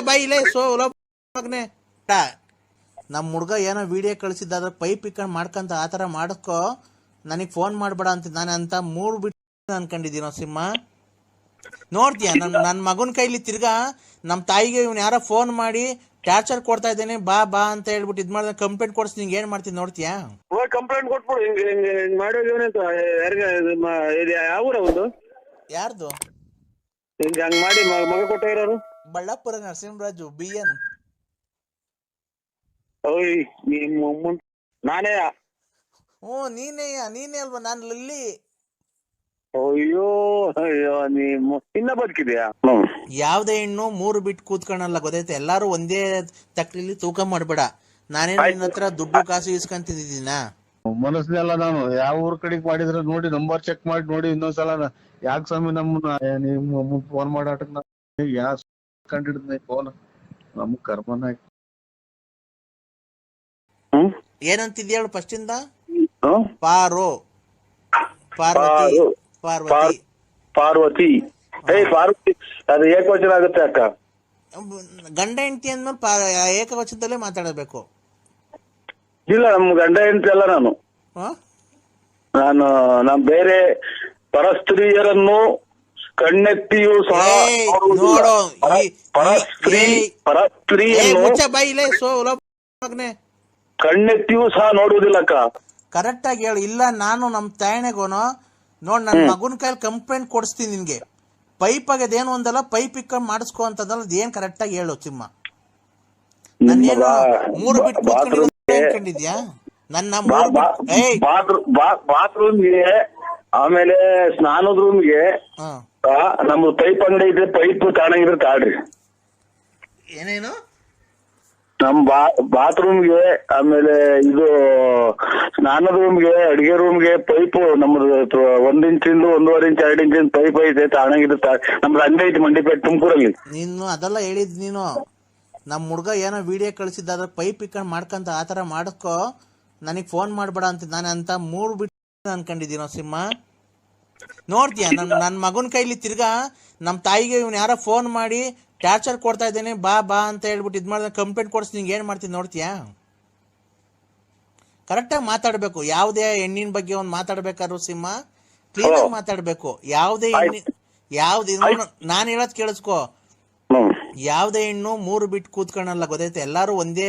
ಬೈಲೆ ಮಗನೆ ನಮ್ಮ ಹುಡ್ಗ ಏನೋ ವಿಡಿಯೋ ಕಳಿಸಿದ್ದಾದ್ರೆ ಪೈಪ್ ಇಕ್ಕೊಂಡು ಮಾಡ್ಕಂತ ಆ ಥರ ಮಾಡಿಸ್ಕೊ. ನನಗೆ ಫೋನ್ ಮಾಡಬೇಡ ಅಂತ ನಾನು ಅಂತ 3 ಬಿಟ್ಟು ಅನ್ಕೊಂಡಿದ್ದೀನೋ ಸಿಂಹ. ನೋಡ್ತೀಯ ನನ್ನ ಮಗನ ಕೈಲಿ ತಿರ್ಗಾ ನಮ್ಮ ತಾಯಿಗೆ ಇವ್ನು ಯಾರೋ ಫೋನ್ ಮಾಡಿ ಟಾರ್ಚರ್ ಕೊಡ್ತಾ ಇದ್ದೇನೆ ಬಾ ಬಾ ಅಂತ ಹೇಳ್ಬಿಟ್ಟು ಇದು ಮಾಡಿದ್ರೆ ಕಂಪ್ಲೇಂಟ್ ಕೊಡ್ಸಿ ನಿಂಗೆ ಏನು ಮಾಡ್ತೀನಿ ನೋಡ್ತೀಯಾ? ಕಂಪ್ಲೇಂಟ್ ಕೊಟ್ಬಿಡು. ಹಿಂಗೆ ಮಾಡೋದು ಯಾವ ಊರ ಒಂದು ಯಾರ್ದು ಹಿಂಗೆ ಹಂಗೆ ಮಾಡಿ ಮಗ ಕೊಟ್ಟಿರೋರು? ಬಳ್ಳಾಪುರ ನರಸಿಂಹರಾಜು BN. ಓಯ್ ನಾನೇ? ಹ್ಞೂ ನೀನೇ ಅಲ್ವಾ? ನಾನು ಲಲ್ಲಿ. ಅಯ್ಯೋ ಅಯ್ಯೋ ಇನ್ನ ಬದುಕಿದ್ಯಾ? ಯಾವ್ದೇ ಹೆಣ್ಣು 3 ಬಿಟ್ಟು ಕೂತ್ಕೊಳ್ಳಲ್ಲ ಗೊತ್ತೈತೆ. ಎಲ್ಲಾರು ಒಂದೇ ತಕ್ಲಿಲಿ ತೂಕ ಮಾಡಬೇಡ. ನಾನೇನು ನಿನ್ನ ಹತ್ರ ದುಡ್ಡು ಕಾಸು ಇಸ್ಕೊಂತಿದ್ದೀನ? ಮನಸ್ನೆಲ್ಲ ನಾನು ಯಾವ ಊರ್ ಕಡೆಗೆ ಮಾಡಿದ್ರೆ ನೋಡಿ ನಂಬರ್ ಚೆಕ್ ಮಾಡಿ ನೋಡಿ ಇನ್ನೊಂದ್ಸಲ ಯಾಕೆ ಸ್ವಾಮಿ ನಮ್ಮನ್ನ ಫೋನ್ ಮಾಡಾಟಕ್ ಯಾಕೆ ಕಂಡಿಡ್ದ ಫೋನ್ ನಮ್ ಕರ್ಮನ. ಏನಂತಿದ್ಯ ಹೇಳು ಫಸ್ಟ್ ಇಂದ? ಪಾರು ಪಾರ್ವತಿ ಪಾರ್ವತಿ ಪಾರ್ವತಿ. ಪಾರ್ವತಿ ಅದು ಏಕವಚನ ಆಗುತ್ತೆ ಅಕ್ಕ. ಗಂಡ ಹೆಂಡತಿ ಅಂದ್ಮೇಲೆ ಏಕವಚನದಲ್ಲೇ ಮಾತಾಡಬೇಕು. ಇಲ್ಲ ನಮ್ ಗಂಡ ಹೆಂಡತಿ ಅಲ್ಲ ನಾನು ಬೇರೆ ಪರಸ್ತ್ರೀಯರನ್ನು ಕಣ್ಣೆತ್ತಿಯೂ ಸಹ ನೋಡೋ ಪರಸ್ತ್ರೀಯನ್ನು ಕಣ್ಣೆತ್ತಿಯೂ ಸಹ ನೋಡುವುದಿಲ್ಲಕ್ಕ. ಕರೆಕ್ಟ್ ಆಗಿ ಹೇಳು. ಇಲ್ಲ ನಾನು ನಮ್ ತಾಯಣೆಗೋನು ನೋಡ್ ನನ್ ಮಗನ ಕೈಲಿ ಕಂಪ್ಲೇಂಟ್ ಕೊಡಿಸ್ತೀನಿ ನಿನ್ಗೆ. ಪೈಪ್ ಆಗದೇನು ಒಂದಲ್ಲ, ಪೈಪ್ ಇಕ್ಕೊಂಡ್ ಮಾಡಿಸ್ಕೊ ಅಂತದಲ್ಲ. ಅದೇನ್ ಕರೆಕ್ಟ್ ಆಗಿ ಹೇಳು ಚಿಮ್ಮ. ನನ್ನೇನು 3 ಬಿಟ್ಟು ಕೂತ್ಕೊಂಡಿದ್ಯಾ? ನನ್ನ ಬಾತ್ರೂಮ್ಗೆ ಆಮೇಲೆ ಸ್ನಾನದ ರೂಮ್ಗೆ ನಮ್ದು ಪೈಪ್ ಅಂಗಡಿ ಇದ್ರೆ ಪೈಪ್ ತಾಣಂಗಿದ್ರೆ ತಾಳ್ರಿ. ಏನೇನು? ನಮ್ ಬಾತ್ರೂಮ್ಗೆ ಆಮೇಲೆ ಇದು ಸ್ನಾನದ ರೂಮ್ಗೆ ಅಡಿಗೆ ರೂಮ್ಗೆ ಪೈಪ್ ನಮ್ದು 1 ಇಂಚಿಂದ 1.5 ಇಂಚ್ 2 ಇಂಚಿನ ಪೈಪ್ ಐತೆ ತಾಣಂಗಿದ್ರೆ ನಮ್ದು ಅಂಗಡಿ ಐತಿ ಮಂಡಿಪೇಟೆ ತುಮಕೂರಲ್ಲಿ. ನೀನು ಅದೆಲ್ಲ ಹೇಳಿದ್ ನೀನು. ನಮ್ಮ ಹುಡ್ಗ ಏನೋ ವಿಡಿಯೋ ಕಳಿಸಿದ್ದಾದ್ರೆ ಪೈಪ್ ಇಕ್ಕೊಂಡು ಮಾಡ್ಕಂತ ಆ ಥರ ಮಾಡಿಸ್ಕೊ. ನನಗೆ ಫೋನ್ ಮಾಡಬೇಡ ಅಂತ ನಾನು ಅಂತ 3 ಬಿಟ್ಟು ಅನ್ಕೊಂಡಿದ್ದೀನೋ ಸಿಂಹ. ನೋಡ್ತೀಯ ನನ್ನ ಮಗನ ಕೈಲಿ ತಿರ್ಗಾ ನಮ್ಮ ತಾಯಿಗೆ ಇವ್ನು ಯಾರೋ ಫೋನ್ ಮಾಡಿ ಟಾರ್ಚರ್ ಕೊಡ್ತಾ ಇದ್ದೇನೆ ಬಾ ಬಾ ಅಂತ ಹೇಳ್ಬಿಟ್ಟು ಇದು ಮಾಡಿದ್ರೆ ಕಂಪ್ಲೇಂಟ್ ಕೊಡ್ಸಿ ನಿಂಗೆ ಏನು ಮಾಡ್ತೀನಿ ನೋಡ್ತೀಯಾ? ಕರೆಕ್ಟಾಗಿ ಮಾತಾಡಬೇಕು. ಯಾವುದೇ ಹೆಣ್ಣಿನ ಬಗ್ಗೆ ಒಂದು ಮಾತಾಡ್ಬೇಕಾದ್ರು ಸಿಂಹ ಕ್ಲೀನಾಗಿ ಮಾತಾಡಬೇಕು. ಯಾವುದೇ ನಾನು ಹೇಳೋದು ಕೇಳಿಸ್ಕೊ. ಯಾವ್ದೇ ಹೆಣ್ಣು 3 ಬಿಟ್ಟು ಕೂತ್ಕೊಳ್ಳಲ್ಲ ಗೊತ್ತೈತೆ. ಎಲ್ಲಾರು ಒಂದೇ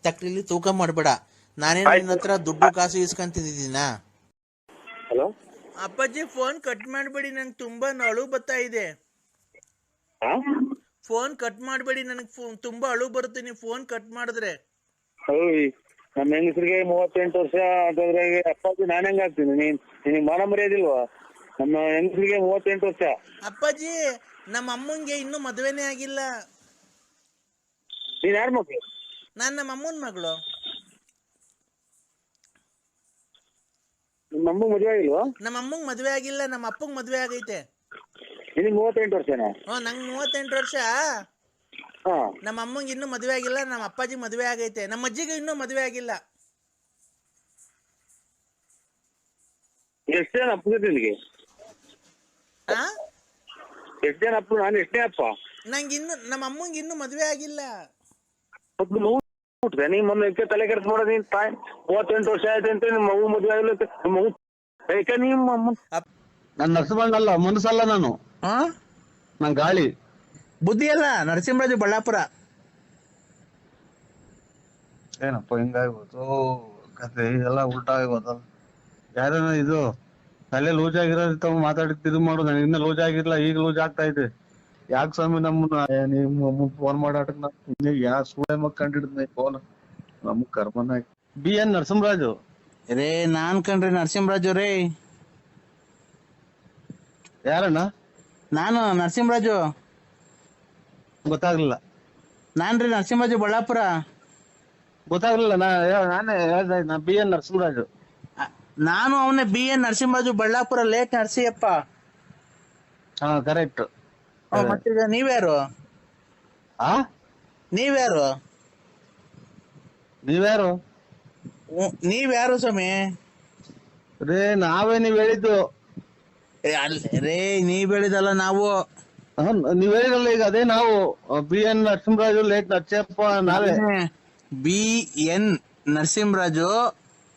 ತಕ್ಲಿಲಿ ತೂಕ ಮಾಡಬೇಡ. ನಾನೇನು ನಿನ್ನ ಹತ್ರ ದುಡ್ಡು ಕಾಸು ಇಸ್ಕೊಂತಿದ್ದೀನ? ಅಪ್ಪಾಜಿ ಫೋನ್ ಕಟ್ ಮಾಡಬೇಡಿ, ನಂಗೆ ತುಂಬಾ ಅಳು ಬರ್ತಾ ಇದೆ. ಫೋನ್ ಕಟ್ ಮಾಡಬೇಡಿ, ನನಗೆ ತುಂಬಾ ಅಳು ಬರುತ್ತೆ ನೀವು ಫೋನ್ ಕಟ್ ಮಾಡಿದ್ರೆ. ನಮ್ಮ ಹೆಂಗಸರಿಗೆ 38 ವರ್ಷ ಅದಾದ್ರಾಗೆ ಅಪ್ಪಾಜಿ ನಾನು ಹೆಂಗ ಆಗ್ತೀನಿ? ನಿನಗೆ ಮಾನ ಮರ್ಯಾದಿಲ್ವಾ? ನಮ್ಮ ಹೆಂಗಸರಿಗೆ 38 ವರ್ಷ. ಅಪ್ಪಾಜಿ ನಮ್ಮ ಅಮ್ಮಂಗೆ ಇನ್ನೂ ಮದುವೆನೇ ಆಗಿಲ್ಲ. ನೀನ್ ಯಾರ ಮಗಳು? ನಾನು ನಮ್ಮ ಅಮ್ಮನ ಮಗಳು. ನಿಮ್ಮ ಅಮ್ಮಂಗ್ ಮದುವೆ ಆಗಿಲ್ವಾ? ನಮ್ಮ ಅಮ್ಮಂಗ್ ಮದುವೆ ಆಗಿಲ್ಲ, ನಮ್ಮ ಅಪ್ಪಂಗ್ ಮದುವೆ ಆಗೈತೆ. ನಿನಗೆ 38 ವರ್ಷನಾ? ನಂಗೆ 38 ವರ್ಷ. ನಮ್ಮ ಅಮ್ಮಂಗೆ ಇನ್ನೂ ಮದುವೆ ಆಗಿಲ್ಲ, ನಮ್ಮ ಅಪ್ಪಾಜಿ ಮದುವೆ ಆಗೈತೆ. ನಮ್ಮ ಅಜ್ಜಿಗೆ ಇನ್ನೂ ಮದುವೆ ಆಗಿಲ್ಲ. ಎಷ್ಟು ಜನ ಅಪ್ಪ ನಿನಗೆ? ಎಷ್ಟು ಜನ ಅಪ್ಪ? ನಾನು ಎಷ್ಟನೇ ಅಪ್ಪ? ನಂಗೆ ಇನ್ನು ನಮ್ಮ ಅಮ್ಮಂಗೆ ಇನ್ನೂ ಮದುವೆ ಆಗಿಲ್ಲ. ನೀ ಮೊನ್ನೆ ತಲೆ ಕೆಡ್ಸ್ ಮಾಡೋದು. ನೀನ್ ತಾಯಿ 38 ವರ್ಷ ಆಯ್ತು ಅಂತ ನಿಮ್ಮ ಮಗು ಮದುವೆ ಆಗಿಲ್ಲ. ನಿಮ್ಮ ಅಮ್ಮ ನನ್ನ ನರಸಿಂಹಣ್ಣ ಮನಸ್ಸಲ್ಲ ನಾನು. ನನ್ ಗಾಳಿ ಬುದ್ಧಿ ಅಲ್ಲ. ನರಸಿಂಹರಾಜು ಬಳ್ಳಾಪುರ. ಏನಪ್ಪ ಹಿಂಗಾಗ್ಬೋದು ಕತೆ ಎಲ್ಲ ಉಲ್ಟಾ ಆಗೋದಲ್ಲ. ಯಾರೇನ ಇದು ತಲೆ ಲೂಸ್ ಆಗಿರೋ ಮಾತಾಡಿದ್ ಇದು ಮಾಡೋದು. ನನಗೆ ಇನ್ನ ಲೂಸ್ ಆಗಿರ್ಲ, ಈಗ ಲೂಸ್ ಆಗ್ತಾ ಇದೆ. ಯಾಕೆ ಸ್ವಾಮಿ ನಮ್ಮನ್ನ ಫೋನ್ ಮಾಡಾಟಕ್ ಯಾ ಸುಳೆ ಮಕ್ ಕಂಡಿಡ್ದ ಫೋನ್ ನಮ್ ಕರ್ಮನ. BN ನರಸಿಂಹರಾಜು ರೇ ನಾನ್ ಕಣ್ರಿ ನರಸಿಂಹರಾಜು ರೇ. ಯಾರಣ್ಣ? ನಾನು ನರಸಿಂಹರಾಜು. ಗೊತ್ತಾಗ್ಲಿಲ್ಲ. ನಾನ್ರಿ ನರಸಿಂಹರಾಜು ಬಳ್ಳಾಪುರ. ಗೊತ್ತಾಗ್ಲಿಲ್ಲ. ನಾನೇ ಹೇಳ್ದೆ ನಾ BN ನರಸಿಂಹರಾಜು. ನಾನು ಅವನೇ BN Narasimharaju Ballapura, late Narasiyappa. Correct. ಮತ್ತೀಗ ನೀವ್ಯಾರು? ನೀವ್ಯಾರು? ನೀವ್ಯಾರು? ನೀವ್ಯಾರು ಸ್ವಾಮಿ? ರೇ ನಾವೇ ನೀವ್ ಹೇಳಿದ್ದು. ರೇ ನೀವ್ ಹೇಳಿದಲ್ಲ ನಾವು. ನೀವ್ ಹೇಳಿರಲ್ಲ ಈಗ ಅದೇ ನಾವು BN ನರಸಿಂಹರಾಜು ಲೇಟ್ ನಚ್ಚಪ್ಪ ನಾವೇ. BN Narasimharaju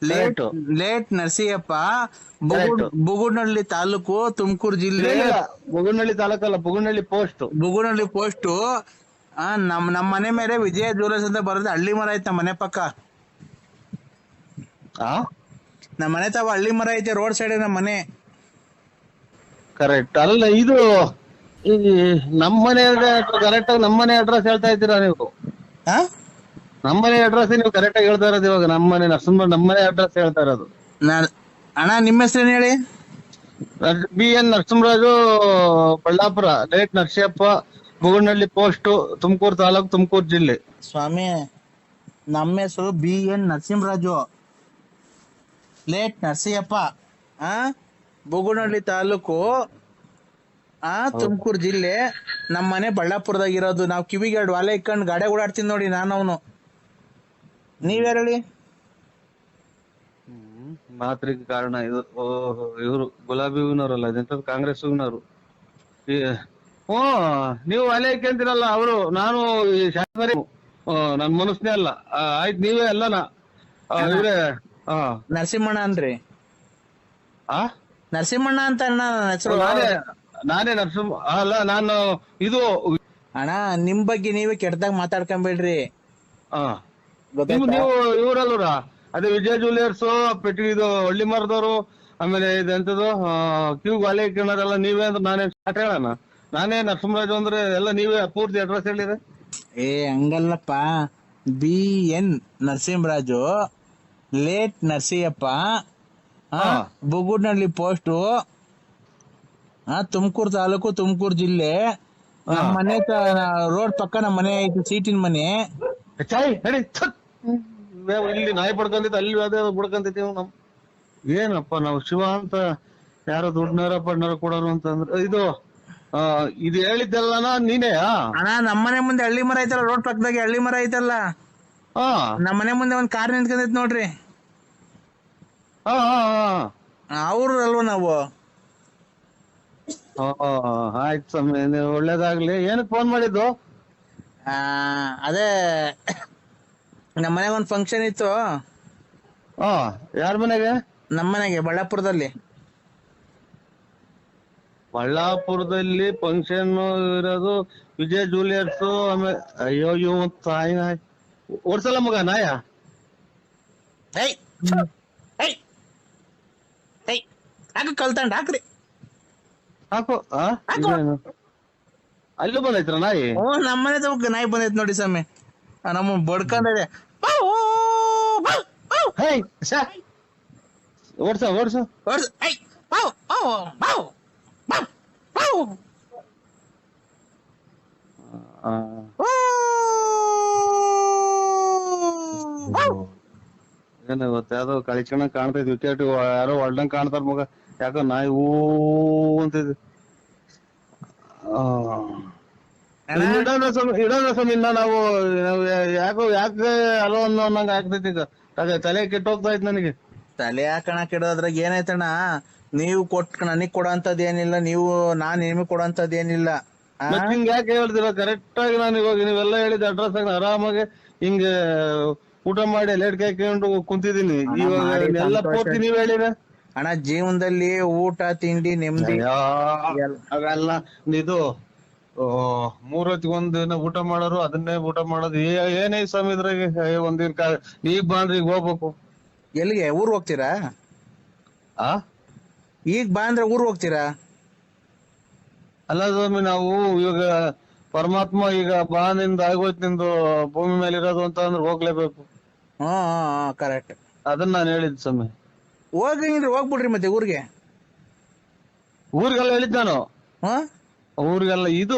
Correct. Late Narasiyappa, Correct. Bugudanahalli taluk, Tumakuru ಜಿಲ್ಲೆ, ಬುಗುನಹಳ್ಳಿ ತಾಲೂಕಲ್ಲ, ಬುಗುನಹಳ್ಳಿ ಪೋಸ್ಟ್. ಬುಗುಡ್ನಹಳ್ಳಿ ಪೋಸ್ಟು. ನಮ್ಮ ಮನೆ ಮೇಲೆ ವಿಜಯ ಜ್ಯುವೆಲರ್ಸ್ ಅಂತ ಬರೋದು, ಹಳ್ಳಿ ಮರ ಐತೆ ನಮ್ಮ ಮನೆ ಪಕ್ಕ. ನಮ್ಮ ಮನೆ ತಾವ ಹಳ್ಳಿ ಮರ ಐತೆ, ರೋಡ್ ಸೈಡ್ ನಮ್ಮ ಮನೆ. ಕರೆಕ್ಟ್. ಅಲ್ಲ ಇದು ಈ ನಮ್ಮನೆ ಕರೆಕ್ಟ್ ಆಗಿ ನಮ್ಮನೆ ಅಡ್ರೆಸ್ ಹೇಳ್ತಾ ಇದ್ದೀರಾ ನೀವು? ನಮ್ಮನೆ ಅಡ್ರೆಸ್ ನೀವು ಕರೆಕ್ಟ್ ಆಗಿ ಹೇಳ್ತಾ ಇರೋದು ಇವಾಗ. ನಮ್ಮನೆ ನಮ್ಮನೆ ಅಡ್ರೆಸ್ ಹೇಳ್ತಾ ಇರೋದು. ಅಣ್ಣ ನಿಮ್ಮ ಹೆಸರೇನು ಹೇಳಿ? BN Narasimharaju, Ballapura, late Narasiyappa, Bugunahalli post, Tumakuru taluk, Tumakuru ಜಿಲ್ಲೆ. ಸ್ವಾಮಿ, ನಮ್ಮ ಹೆಸರು BN ನರಸಿಂಹರಾಜು, ಲೇಟ್ ನರಸಿಯಪ್ಪ, ಬುಗುನಹಳ್ಳಿ ತಾಲೂಕು, ತುಮಕೂರು ಜಿಲ್ಲೆ. ನಮ್ಮ ಮನೆ ಬಳ್ಳಾಪುರದಾಗ ಇರೋದು. ನಾವು ಕಿವಿಗೆ 2 ವಾಲೆ ಇಕ್ಕೊಂಡು ಗಾಡಿ ಓಡಾಡ್ತೀನಿ ನೋಡಿ ನಾನು ಅವನು. ನೀವ್ಯಾರು ಹೇಳಿ? ಮಾತ್ರಿಗೆ ಕಾರಣ ಇದು. ಇವರು ಗುಲಾಬಿ ಹೂವಿನವರಲ್ಲ, ಅದೆಂತದ್ದು ಕಾಂಗ್ರೆಸ್ ಹೂವಿನವರು. ನೀವು ಅಲೆ ಕೇಳ್ತೀರಲ್ಲ ಅವರು. ನಾನು ಈ ಶಾಸಕರೇ, ನನ್ ಮನಸ್ನೇ ಅಲ್ಲ. ಆಯ್ತು, ನೀವೇ ಅಲ್ಲನಾ ಇವ್ರೆ? ನರಸಿಂಹಣ್ಣ ಅನ್ರಿ. ನರಸಿಂಹಣ್ಣ ಅಂತ ಅಣ್ಣ ನನ್ನ ಹೆಸರು. ನಾನೇ ನರಸಿಂಹ ಅಲ್ಲ, ನಾನು ಇದು ಅಣ್ಣ. ನಿಮ್ ಬಗ್ಗೆ ನೀವೇ ಕೆಟ್ಟದಾಗ ಮಾತಾಡ್ಕೊಂಬೇಡ್ರಿ. ನೀವು ಇವ್ರಲ್ವರ ಅದೇ ವಿಜಯ ಜ್ಯುವೆಲರ್ಸ್, ಇದು ಹಳ್ಳಿ ಮರದವರು, ಆಮೇಲೆ ಇದೆಂತದ್ದು ಕ್ಯೂ ವಾಲೆ ಕೇಳೋರೆಲ್ಲ ನೀವೇ ಅಂದ್ರೆ ನಾನೇ ಸ್ಟಾರ್ಟ್ ಹೇಳೋಣ. ನಾನೇ ನರಸಿಂಹರಾಜು ಅಂದ್ರೆ ಎಲ್ಲ ನೀವೇ ಪೂರ್ತಿ ಅಡ್ರೆಸ್ ಹೇಳಿದ್ರೆ? ಹಂಗಲ್ಲಪ್ಪ. BN Narasimharaju, late Narasiyappa, Bugudanahalli post, Tumakuru taluk, Tumakuru ಜಿಲ್ಲೆ. ನಮ್ಮ ಮನೆ ರೋಡ್ ಪಕ್ಕ ನಮ್ಮ ಮನೆ ಐತಿ, ಸೀಟಿನ ಮನೆ. ಇಲ್ಲಿ ನಾಯಿ ಪಡ್ಕೊಂತೈತಿ, ಅಲ್ಲಿ ಅದೇ ಬಡ್ಕೊಂತೈತಿ. ಏನಪ್ಪ ನಾವು ಶಿವ ಅಂತ ಯಾರೋ ದುಡ್ಡನಾರ ಪಡ್ನಾರ ಕೊಡೋರು ಅಂತಂದ್ರೆ ಇದು ಹೇಳಿದ್ದೆಲ್ಲನಾ ನೀನೇ? ಅಣ್ಣ, ನಮ್ಮನೆ ಮುಂದೆ ಹಳ್ಳಿ ಮರ ಐತಲ್ಲ, ರೋಡ್ ಪಕ್ಕದಾಗೆ ಹಳ್ಳಿ ಮರ ಐತಲ್ಲ, ನಮ್ಮನೆ ಮುಂದೆ ಒಂದ್ ಕಾರ್ ನಿಂತ್ಕೊಂಡೈತಿ ನೋಡ್ರಿ. ಅವ್ರು ಅಲ್ವ ನಾವು? ಆಯ್ತು ಸ್ವಾಮಿ, ಒಳ್ಳೇದಾಗ್ಲಿ. ಏನಕ್ಕೆ ಫೋನ್ ಮಾಡಿದ್ದು? ಅದೇ ನಮ್ಮ ಮನೆಗೆ ಒಂದ್ ಫಂಕ್ಷನ್ ಇತ್ತು. ಯಾರ ಮನೆಗೆ? ನಮ್ಮ ಮನೆಗೆ, ಬಳ್ಳಾಪುರದಲ್ಲಿ. ಬಳ್ಳಾಪುರದಲ್ಲಿ ಫಂಕ್ಷನ್ ಇರೋದು ವಿಜಯ್ ಜ್ಯುವೆಲರ್ಸ್. ಆಮೇಲೆ ಅಯ್ಯೋ ತಾಯಿ ನಾಯಿ ಓಡ್ಸಲ್ಲ ಮಗ ನಾಯ. ಕಲ್ತಂಡ್ ಹಾಕ್ರಿ, ಹಾಕು. ಅಲ್ಲೂ ಬಂದೈತ್ರ ನಾಯಿ? ನಮ್ಮನೆ ತಗ ನಾಯಿ ಬಂದೈತ್ ನೋಡಿ ಸ್ವಾಮಿ. ನಮ್ಮ ಬಡ್ಕೊಂಡಿದೆ. ಓಡ್ಸ ಓಡ್ಸು. ಏನ ಗೊತ್ತ, ಯಾವ್ದೋ ಕಳಿಸ್ಕೊಂಡ ಕಾಣ್ತೈತಿ. ವಿಕೆಟ್ ಯಾರೋ ಹೊಡ್ದಂಗ್ ಕಾಣ್ತಾರ ಮಗ. ಯಾಕೋ ನಾಯಿ ಹೂ ಅಂತಿದ್. ಇಡೋಣ ಸ್ವಾಮಿ. ನಾವು ಯಾಕೆ ಅಲೋ ಅನ್ನಂಗ ಆಗ್ತೈತಿ ಈಗ. ತಲೆ ಕೆಟ್ಟೋಗ್ತಾ ಇತ್ತು ನನಗೆ. ತಲೆ ಹಾಕಣ ಕೆಡೋದ್ರಾಗ ಏನಾಯ್ತಣ್ಣ? ನೀವು ನನಗ್ ಕೊಡೋಂಥದ್ದು ಏನಿಲ್ಲ, ನಾನ್ ನಿಮಗ್ ಕೊಡೋಂಥದ್ದು ಏನಿಲ್ಲ. ಹಿಂಗ ಯಾಕೆ ಹೇಳ್ತೀರ? ಕರೆಕ್ಟ್ ಆಗಿ ನಾನು ಇವಾಗ ನೀವೆಲ್ಲ ಹೇಳಿದ ಅಡ್ರೆಸ್ ಆಗಿ ಆರಾಮಾಗಿ ಹಿಂಗೆ ಊಟ ಮಾಡಿ ಲೇಟ್ ಕಾಯ್ಕೊಂಡು ಕುಂತಿದೀನಿ. ಇವಾಗ ಎಲ್ಲ ಪೂರ್ತಿ ನೀವ್ ಹೇಳಿರ ಅಣ್ಣ. ಜೀವನದಲ್ಲಿ ಊಟ ತಿಂಡಿ ನೆಮ್ಮದಿ ಅವೆಲ್ಲ ಇದು 3 ಹೊತ್ತಿಗೊಂದಿನ ಊಟ ಮಾಡೋರು ಅದನ್ನೇ ಊಟ ಮಾಡೋದು. ಏನೇ ಸ್ವಾಮಿ ಇದ್ರಾಗೆ ಒಂದಿನ ಈಗ ಬಾಂಡ್ರಿ ಈಗ ಹೋಗ್ಬೇಕು. ಎಲ್ಲಿಗೆ? ಊರ್ ಹೋಗ್ತೀರಾ? ಈಗ ಬಾ ಅಂದ್ರೆ ಊರ್ ಹೋಗ್ತೀರಾ? ಅಲ್ಲ ಸ್ವಾಮಿ, ನಾವು ಇವಾಗ ಪರಮಾತ್ಮ ಈಗ ಬಾ ನಿಂದ ಆಗೋಯ್ತು, ನಿಂದು ಭೂಮಿ ಮೇಲೆ ಇರೋದು ಅಂತ ಅಂದ್ರೆ ಹೋಗ್ಲೇಬೇಕು. ಕರೆಕ್ಟ್. ಅದನ್ನ ನಾನು ಹೇಳಿದ್ ಸ್ವಾಮಿ. ಹೋಗಿದ್ರೆ ಹೋಗ್ಬಿಡ್ರಿ ಮತ್ತೆ ಊರಿಗೆ. ಊರಿಗೆಲ್ಲ ಹೇಳಿದ್ ನಾನು. ಊರಿಗೆಲ್ಲ ಇದು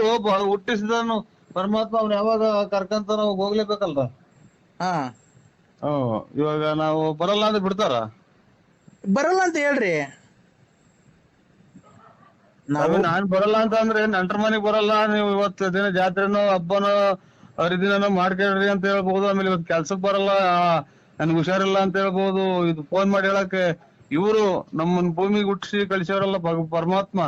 ಹುಟ್ಟಿಸಿದನು ಪರಮಾತ್ಮ, ಅವ್ನು ಯಾವಾಗ ಕರ್ಕಂತ ನಾವು ಹೋಗ್ಲೇಬೇಕಲ್ರ. ಇವಾಗ ನಾವು ಬರಲ್ಲ ಅಂದ್ರೆ ಬಿಡ್ತಾರ? ಬರಲ್ಲ ಅಂತ ಹೇಳ್ರಿ. ನಾನ್ ಬರಲ್ಲ ಅಂತ ಅಂದ್ರೆ ನೆಂಟ್ರ ಮನೆಗ್ ಬರಲ್ಲ, ನೀವು ಇವತ್ತು ದಿನ ಜಾತ್ರೆನೋ ಹಬ್ಬನೋ ಹರಿದಿನನೋ ಮಾಡ್ಕೊಳ್ರಿ ಅಂತ ಹೇಳ್ಬಹುದು. ಆಮೇಲೆ ಇವತ್ತು ಕೆಲ್ಸಕ್ ಬರಲ್ಲ, ನನ್ಗೆ ಹುಷಾರಿಲ್ಲ ಅಂತ ಹೇಳ್ಬಹುದು. ಇದು ಫೋನ್ ಮಾಡಿ ಹೇಳಕ್ಕೆ ಇವರು ನಮ್ಮನ್ ಭೂಮಿಗೆ ಹುಟ್ಟಿಸಿ ಕಳಿಸೋರಲ್ಲ ಪರಮಾತ್ಮ.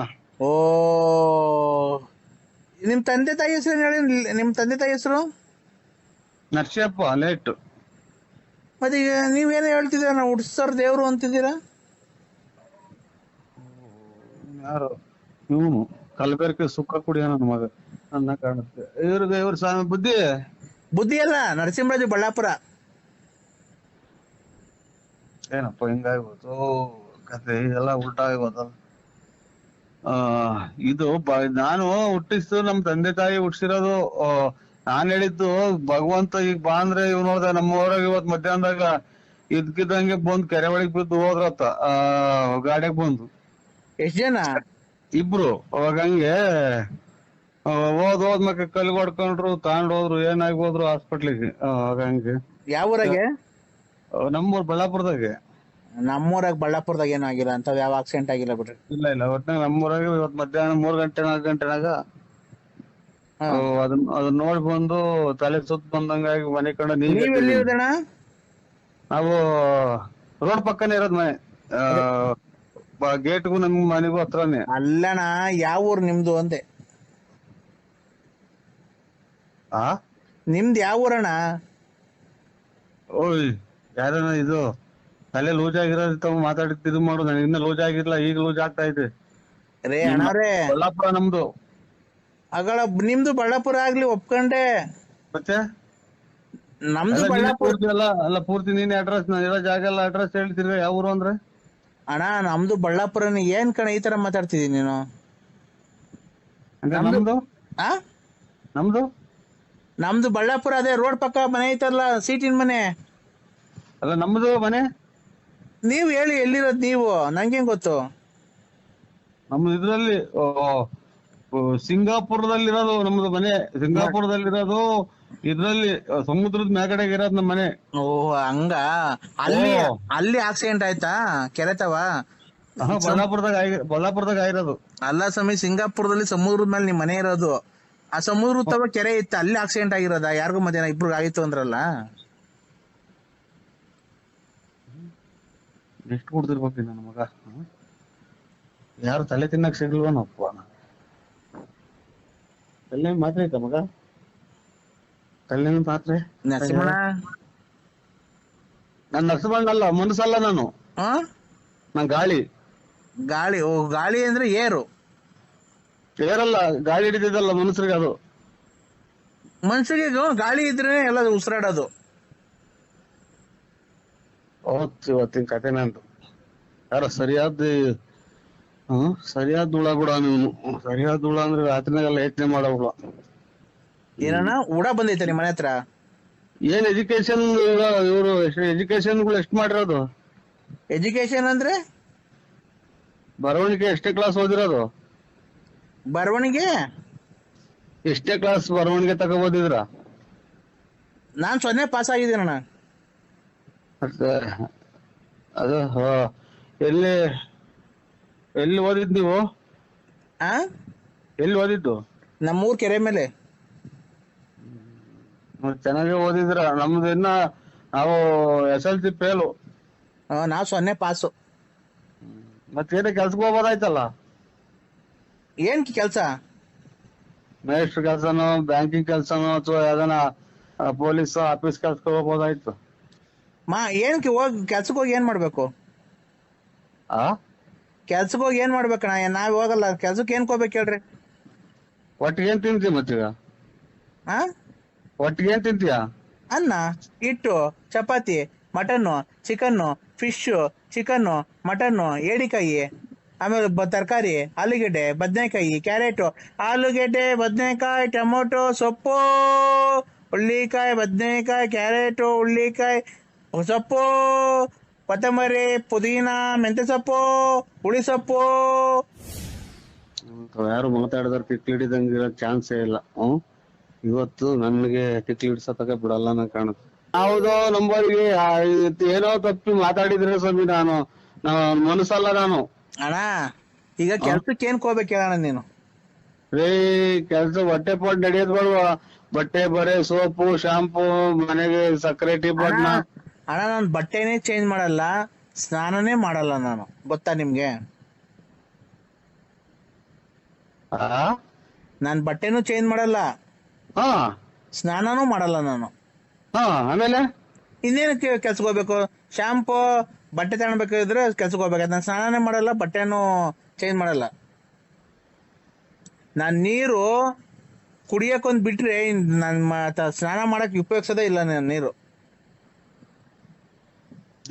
ನಿಮ್ ತಂದೆ ತಾಯಿ ಹೆಸರು ಹೇಳಿ, ನಿಮ್ ತಂದೆ ತಾಯಿ ಹೆಸರು? ನರ್ಸಿಯಪ್ಪ ಲೇಟ್. ಮತ್ತೆ ಈಗ ನೀವೇನೋ ಹೇಳ್ತಿದ್ದೀರಾ, ನಾವು ಹುಡ್ಸೋರ್ ದೇವ್ರು ಅಂತಿದ್ದೀರಾ. ಯಾರು ಇವನು ಕಲಬೆರಕೆ ಸುಕ್ಕ ಕುಡಿಯ ನನ್ನ ಮಗ ನನ್ನ ಕಾಣುತ್ತೆ. ಇವ್ರ ಸ್ವಾಮಿ ಬುದ್ಧಿ ಬುದ್ಧಿ ಅಲ್ಲ, ನರಸಿಂಹರಾಜು ಬಳ್ಳಾಪುರ. ಏನಪ್ಪ ಹಿಂಗಾಗ್ಬೋದು ಕತೆ, ಇದೆಲ್ಲ ಉಲ್ಟಾ ಆಗೋದಲ್ಲ. ಇದು ನಾನು ಹುಟ್ಟಿಸ್ತು ನಮ್ ತಂದೆ ತಾಯಿ ಹುಟ್ಟಿಸಿರೋದು. ನಾನ್ ಹೇಳಿದ್ದು ಭಗವಂತ ಈಗ ಬಾ ಅಂದ್ರೆ ಇವ್ ನೋಡ್ದ ನಮ್ಮ ಊರಾಗ ಇವತ್ ಮಧ್ಯಾಹ್ನದಾಗ ಇದ್ಕಿದ್ದಂಗೆ ಬಂದ್ ಕೆರೆ ಒಳಗ್ ಬಿದ್ದು ಹೋದ್ರತ್ತ. ಗಾಡಿಯಾಗ ಬಂದು ಎಷ್ಟ್ ಜನ? ಇಬ್ರು. ಅವಾಗ ಹಂಗೆ ಹೋದ್ಮಕ್ಕ ಕಲ್ಗೆ ಹೊಡ್ಕೊಂಡ್ರು, ತಗೊಂಡ್ ಹೋದ್ರು, ಏನಾಗಿ ಹೋದ್ರು ಹಾಸ್ಪಿಟ್ಲಿಗೆ. ಅವಾಗ ಹಂಗೆ. ಯಾವ ಊರಾಗೆ? ನಮ್ಮೂರ್ ಬಳ್ಳಾಪುರದಾಗೆ. ನಮ್ಮೂರಾಗ ಬಳ್ಳಾಪುರದಾಗ ಏನೂ ಆಗಿಲ್ಲ, ಅಂತ ಯಾವ ಆಕ್ಸಿಡೆಂಟ್ ಆಗಿಲ್ಲ ಬಿಡ್ರಿ. ಇಲ್ಲ ಒಟ್ನಾಗ ನಮ್ಮೂರಾಗ ಇವತ್ ಮಧ್ಯಾಹ್ನ 3 ಗಂಟೆ 4 ಗಂಟೆನಾಗ ಅದನ್ನ ನೋಡಿ ಬಂದು ತಲೆ ಸುತ್ತ ಬಂದಂಗಾಗಿ ಮನೆ ಕಂಡ ನೀವ್ ಎಲ್ಲಿ ಇರೋದಣ್ಣ? ನಾವು ರೋಡ್ ಪಕ್ಕನೇ ಇರೋದ್ ಮನೆ. ಗೇಟ್ಗೂ ನಮ್ ಮನೆಗೂ ಹತ್ರನೇ. ಅಲ್ಲಣ್ಣ, ಯಾವ ಊರು ನಿಮ್ದು ಅಂದೆ. ನಿಮ್ದು ಯಾವ ಊರಣ್ಣ? ಓಯ್ ಯಾರನ ಇದು ತಲೆ ಲೂಸ್ ಆಗಿರೋದು ಮಾತಾಡಿದ್ ಇದು ಮಾಡು. ನನಗೆ ಇನ್ನ ಲೂಸ್ ಆಗಿರ್ಲ, ಈಗ ಲೂಸ್ ಆಗ್ತಾ ಇದೆ. ರೇ ಅಣ್ಣಾರೇ, ಬಳ್ಳಾಪುರ ನಮ್ದು. ಅಗಳ ನಿಮ್ದು ಬಳ್ಳಾಪುರ ಆಗ್ಲಿ ಒಪ್ಕೊಂಡೆ, ಮತ್ತೆ ನಮ್ದು ಬಳ್ಳಾಪುರ ಪೂರ್ತಿ ಅಲ್ಲ ಪೂರ್ತಿ ನೀನ್ ಅಡ್ರೆಸ್, ನಾನು ಇರೋ ಜಾಗ ಎಲ್ಲ ಅಡ್ರೆಸ್ ಹೇಳ್ತಿರ್ಗ ಯಾವ ಊರು ಅಂದ್ರೆ. ಅಣ್ಣ ನಮ್ದು ಬಳ್ಳಾಪುರನೇ. ಏನ್ ಕಣ ಈ ತರ ಮಾತಾಡ್ತಿದೀನಿ ನೀನು? ನಮ್ದು ಆ ನಮ್ದು ನಮ್ದು ಬಳ್ಳಾಪುರ, ಅದೇ ರೋಡ್ ಪಕ್ಕ ಮನೆ ಐತಲ್ಲ, ಸೀಟಿನ ಮನೆ. ಅಲ್ಲ ನಮ್ದು ಮನೆ. ನೀವ್ ಹೇಳಿ ಎಲ್ಲಿರೋದ್ ನೀವು, ನಂಗೇನ್ ಗೊತ್ತು? ನಮ್ದು ಇದ್ರಲ್ಲಿ ಸಿಂಗಾಪುರದಲ್ಲಿರೋದು ನಮ್ದು ಮನೆ. ಸಿಂಗಾಪುರದಲ್ಲಿರೋದು ಇದ್ರಲ್ಲಿ ಸಮುದ್ರದ ಮ್ಯಾಗಡೆಗೆ ಇರೋದು ನಮ್ಮ ಮನೆ. ಓ ಹಂಗ. ಅಲ್ಲಿ ಆಕ್ಸಿಡೆಂಟ್ ಆಯ್ತಾ ಕೆರೆತವ? ಬಳ್ಳಾಪುರದಾಗ ಆಗಿರೋದು. ಅಲ್ಲ ಸ್ವಾಮಿ, ಸಿಂಗಾಪುರದಲ್ಲಿ ಸಮುದ್ರದ ಮೇಲೆ ನಿಮ್ ಮನೆ ಇರೋದು. ಆ ಸಮುದ್ರ ತವ ಕೆರೆ ಇತ್ತು, ಅಲ್ಲಿ ಆಕ್ಸಿಡೆಂಟ್ ಆಗಿರೋದ? ಯಾರಿಗೂ ಮಧ್ಯಾಹ್ನ ಇಬ್ರು ಆಗಿತ್ತು ಅಂದ್ರಲ್ಲ. ಎಷ್ಟು ಕುಡ್ದಿರ್ಬೇಕು ನನ್ನ ಮಗ. ಯಾರು ತಲೆ ತಿನ್ನಕ್ ಸಿಗ್ಲ್ವನಪ್ಪ. ತಲೆ ಮಾತ್ರ ಐತ ಮಗ, ತಲೆ ಮಾತ್ರೆ. ನರಸಿಂಹಣ್ಣ, ನಾನ್ ನರಸಿಂಹಣ್ಣಲ್ಲ, ಮನಸ್ಸಲ್ಲ ನಾನು. ನಾನ್ ಗಾಳಿ. ಗಾಳಿ? ಓ ಗಾಳಿ ಅಂದ್ರೆ ಏರು. ಏರಲ್ಲ, ಗಾಳಿ ಹಿಡಿದಿದ್ದಲ್ಲ ಮನುಷ್ಯರಿಗೆ ಅದು. ಮನುಷ್ಯರಿಗೆ ಗಾಳಿ ಇದ್ರೆ ಎಲ್ಲ ಉಸಿರಾಡೋದು. ಇವತ್ತಿನ ಕತೆ ನಂದು. ಯಾರ ಸರಿಯಾದ ಸರಿಯಾದ ಹುಳ ಕೂಡ ನೀನು. ಸರಿಯಾದ ಹುಳ ಅಂದ್ರೆ ರಾತ್ರಿನಾಗೆಲ್ಲ ಯೋಚನೆ ಮಾಡೋ ಹುಳ. ಏನಣ್ಣ ಹುಡ ಬಂದೈತೆ ನಿಮ್ ಮನೆ ಹತ್ರ? ಏನ್ ಎಜುಕೇಶನ್ ಇವರು ಎಜುಕೇಶನ್ ಗಳು ಎಷ್ಟು ಮಾಡಿರೋದು? ಎಜುಕೇಶನ್ ಅಂದ್ರೆ ಬರವಣಿಗೆ ಎಷ್ಟೇ ಕ್ಲಾಸ್ ಓದಿರೋದು? ಬರವಣಿಗೆ ಎಷ್ಟೇ ಕ್ಲಾಸ್ ಬರವಣಿಗೆ ತಗೋಬೋದಿದ್ರ? ನಾನ್ 0 ಪಾಸ್ ಆಗಿದ್ದೀನಣ್ಣ. ಅದು ಎಲ್ಲಿ ಎಲ್ಲಿ ಓದಿದ್ ನೀವು? ಎಲ್ಲಿ ಓದಿದ್ದು? ನಮ್ಮೂರ್ ಕೆರೆ ಮೇಲೆ. ಚೆನ್ನಾಗಿ ಓದಿದ್ರ. ನಮ್ದು ಇನ್ನ ನಾವು SLC ಫೇಲು. ನಾವ್ 0 ಪಾಸು. ಮತ್ತೇನ ಕೆಲ್ಸಕ್ಕೆ ಹೋಗ್ಬೋದಾಯ್ತಲ್ಲ? ಏನ್ ಕೆಲ್ಸ? ಮೇಸ್ಟ್ರ್ ಕೆಲ್ಸನೋ, ಬ್ಯಾಂಕಿಂಗ್ ಕೆಲ್ಸನೋ, ಅಥವಾ ಯಾವ್ದಾನ ಪೊಲೀಸ್ ಆಫೀಸ್ ಕೆಲ್ಸಕ್ಕೆ ಹೋಗ್ಬೋದಾಯ್ತು. ಏನಕ್ಕೆ ಕೆಲ್ಸಕ್ಕೆ ಹೋಗಿ ಏನ್ ಮಾಡ್ಬೇಕು? ಕೆಲ್ಸಕ್ಕೆ ಹೋಗಿ ಏನ್ ಮಾಡ್ಬೇಕಣ್ಣ? ನಾವ್ ಹೋಗಲ್ಲ ಕೆಲ್ಸಕ್ಕೆ. ಏನ್ ಹೋಗ್ಬೇಕು ಹೇಳ್ರಿ? ಒಟ್ಟಿಗೆ ಏನ್ ತಿಂತೀಯ ಮತ್ತೀಗ? ಒಟ್ಟಿಗೆ ಏನ್ ತಿಂತೀಯ? ಅನ್ನ, ಹಿಟ್ಟು, chapati, mutton, chicken, fish, chicken, mutton, ಏಡಿಕಾಯಿ, ಆಮೇಲೆ ತರಕಾರಿ, ಆಲೂಗೆಡ್ಡೆ, ಬದನೆಕಾಯಿ, ಕ್ಯಾರೆಟು, ಆಲೂಗೆಡ್ಡೆ, ಬದನೆಕಾಯಿ, ಟೊಮೊಟೊ, ಸೊಪ್ಪು, ಹುಳ್ಳಿಕಾಯಿ, ಬದನೆಕಾಯಿ, ಕ್ಯಾರೆಟು, ಹುಳ್ಳಿಕಾಯಿ, ಸೊಪ್ಪು, ಕೊತ್ತಂಬರಿ, ಪುದೀನ, ಮೆಂತ್ಯ ಸೊಪ್ಪು, ಹುಳಿ ಸೊಪ್ಪು. ಯಾರು ಮಾತಾಡಿದ್ರೆ ತಿಕ್ಲಿ ಹಿಡಿದಂಗಿರೋ ಚಾನ್ಸೇ ಇಲ್ಲ. ಇವತ್ತು ನನ್ಗೆ ತಿಕ್ಲಿ ಹಿಡ್ಸತಕ ಬಿಡಲ್ಲ ನಾ ಕಾಣುತ್ತೆ. ಹೌದು, ನಂಬರ್ಗೆ ಏನೋ ತಪ್ಪಿ ಮಾತಾಡಿದ್ರೆ ಸ್ವಾಮಿ, ನಾನು ಮನಸ್ಸಲ್ಲ ನಾನು. ಅಣ್ಣ ಈಗ ಕೆಲ್ಸಕ್ಕೆ ಏನ್ ಹೋಗ್ಬೇಕು ಹೇಳಣ್ಣ ನೀನು? ಕೆಲ್ಸ ಹೊಟ್ಟೆ ಪಾಟ್ ನಡೆಯೋದ್ ಬೇಡವಾ? ಬಟ್ಟೆ ಬರೆ, ಸೋಪು, ಶಾಂಪೂ, ಮನೆಗೆ ಸಕ್ಕರೆ, ಟೀ ಪಾಟ್ನ. ಅಣ್ಣ ನಾನು ಬಟ್ಟೆನೇ ಚೇಂಜ್ ಮಾಡಲ್ಲ, ಸ್ನಾನನೇ ಮಾಡಲ್ಲ ನಾನು, ಗೊತ್ತಾ ನಿಮ್ಗೆ? ನಾನ್ ಬಟ್ಟೆನೂ ಚೇಂಜ್ ಮಾಡಲ್ಲ, ಹಾ ಸ್ನಾನನೂ ಮಾಡಲ್ಲ ನಾನು. ಹಾ ಆಮೇಲೆ ಇನ್ನೇನಕ್ಕೆ ಕೆಲ್ಸಕ್ಕೆ ಹೋಗ್ಬೇಕು? ಶಾಂಪೂ ಬಟ್ಟೆ ತಗೊಳ್ಬೇಕಾದ್ರೆ ಕೆಲ್ಸಕ್ಕೆ ಹೋಗ್ಬೇಕು. ನಾನು ಸ್ನಾನನೇ ಮಾಡಲ್ಲ, ಬಟ್ಟೆನೂ ಚೇಂಜ್ ಮಾಡಲ್ಲ. ನಾನ್ ನೀರು ಕುಡಿಯಕ್ಕೊಂದ್ ಬಿಟ್ರೆ ಸ್ನಾನ ಮಾಡಕ್ ಉಪಯೋಗಿಸೋದೇ ಇಲ್ಲ ನಾನು ನೀರು.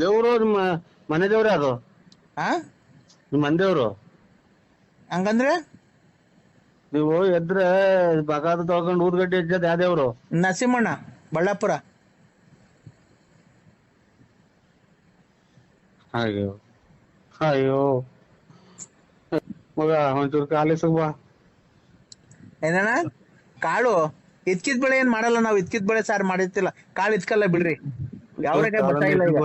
ದೇವ್ರು ನಿಮ್ಮ ಮನೆ ದೇವ್ರೇ ಅದು, ಆ ನಿಮ್ಮ ಮನೆ ದೇವ್ರು. ಹಂಗಂದ್ರೆ ನೀವು ಎದ್ರೆ ಬಗಾದ ತೊಳ್ಕೊಂಡು ಊದ್ಗಡ್ಡೆ ಎಜ್ಜದ್ ಯಾವ ದೇವ್ರು? ನರಸಿಂಹಣ್ಣ, ಬಳ್ಳಾಪುರ. ಅಯ್ಯೋ ಅಯ್ಯೋ ಮಗ ಒಂಚೂರು ಕಾಲೇಜ್ ಬಾ. ಏನಣ್ಣ? ಕಾಳು ಇದ್ಕಿದ್ ಬೆಳೆ ಏನ್ ಮಾಡಲ್ಲ ನಾವು. ಇದ್ಕಿದ್ ಬೆಳೆ ಸಾರು ಮಾಡಿರ್ತಿಲ್ಲ, ಕಾಳು ಇದ್ಕಲ್ಲ ಬಿಡ್ರಿ. ಯಾವ್ರಿಗೆ ಬರ್ತಾ ಇಲ್ಲ ಈಗ.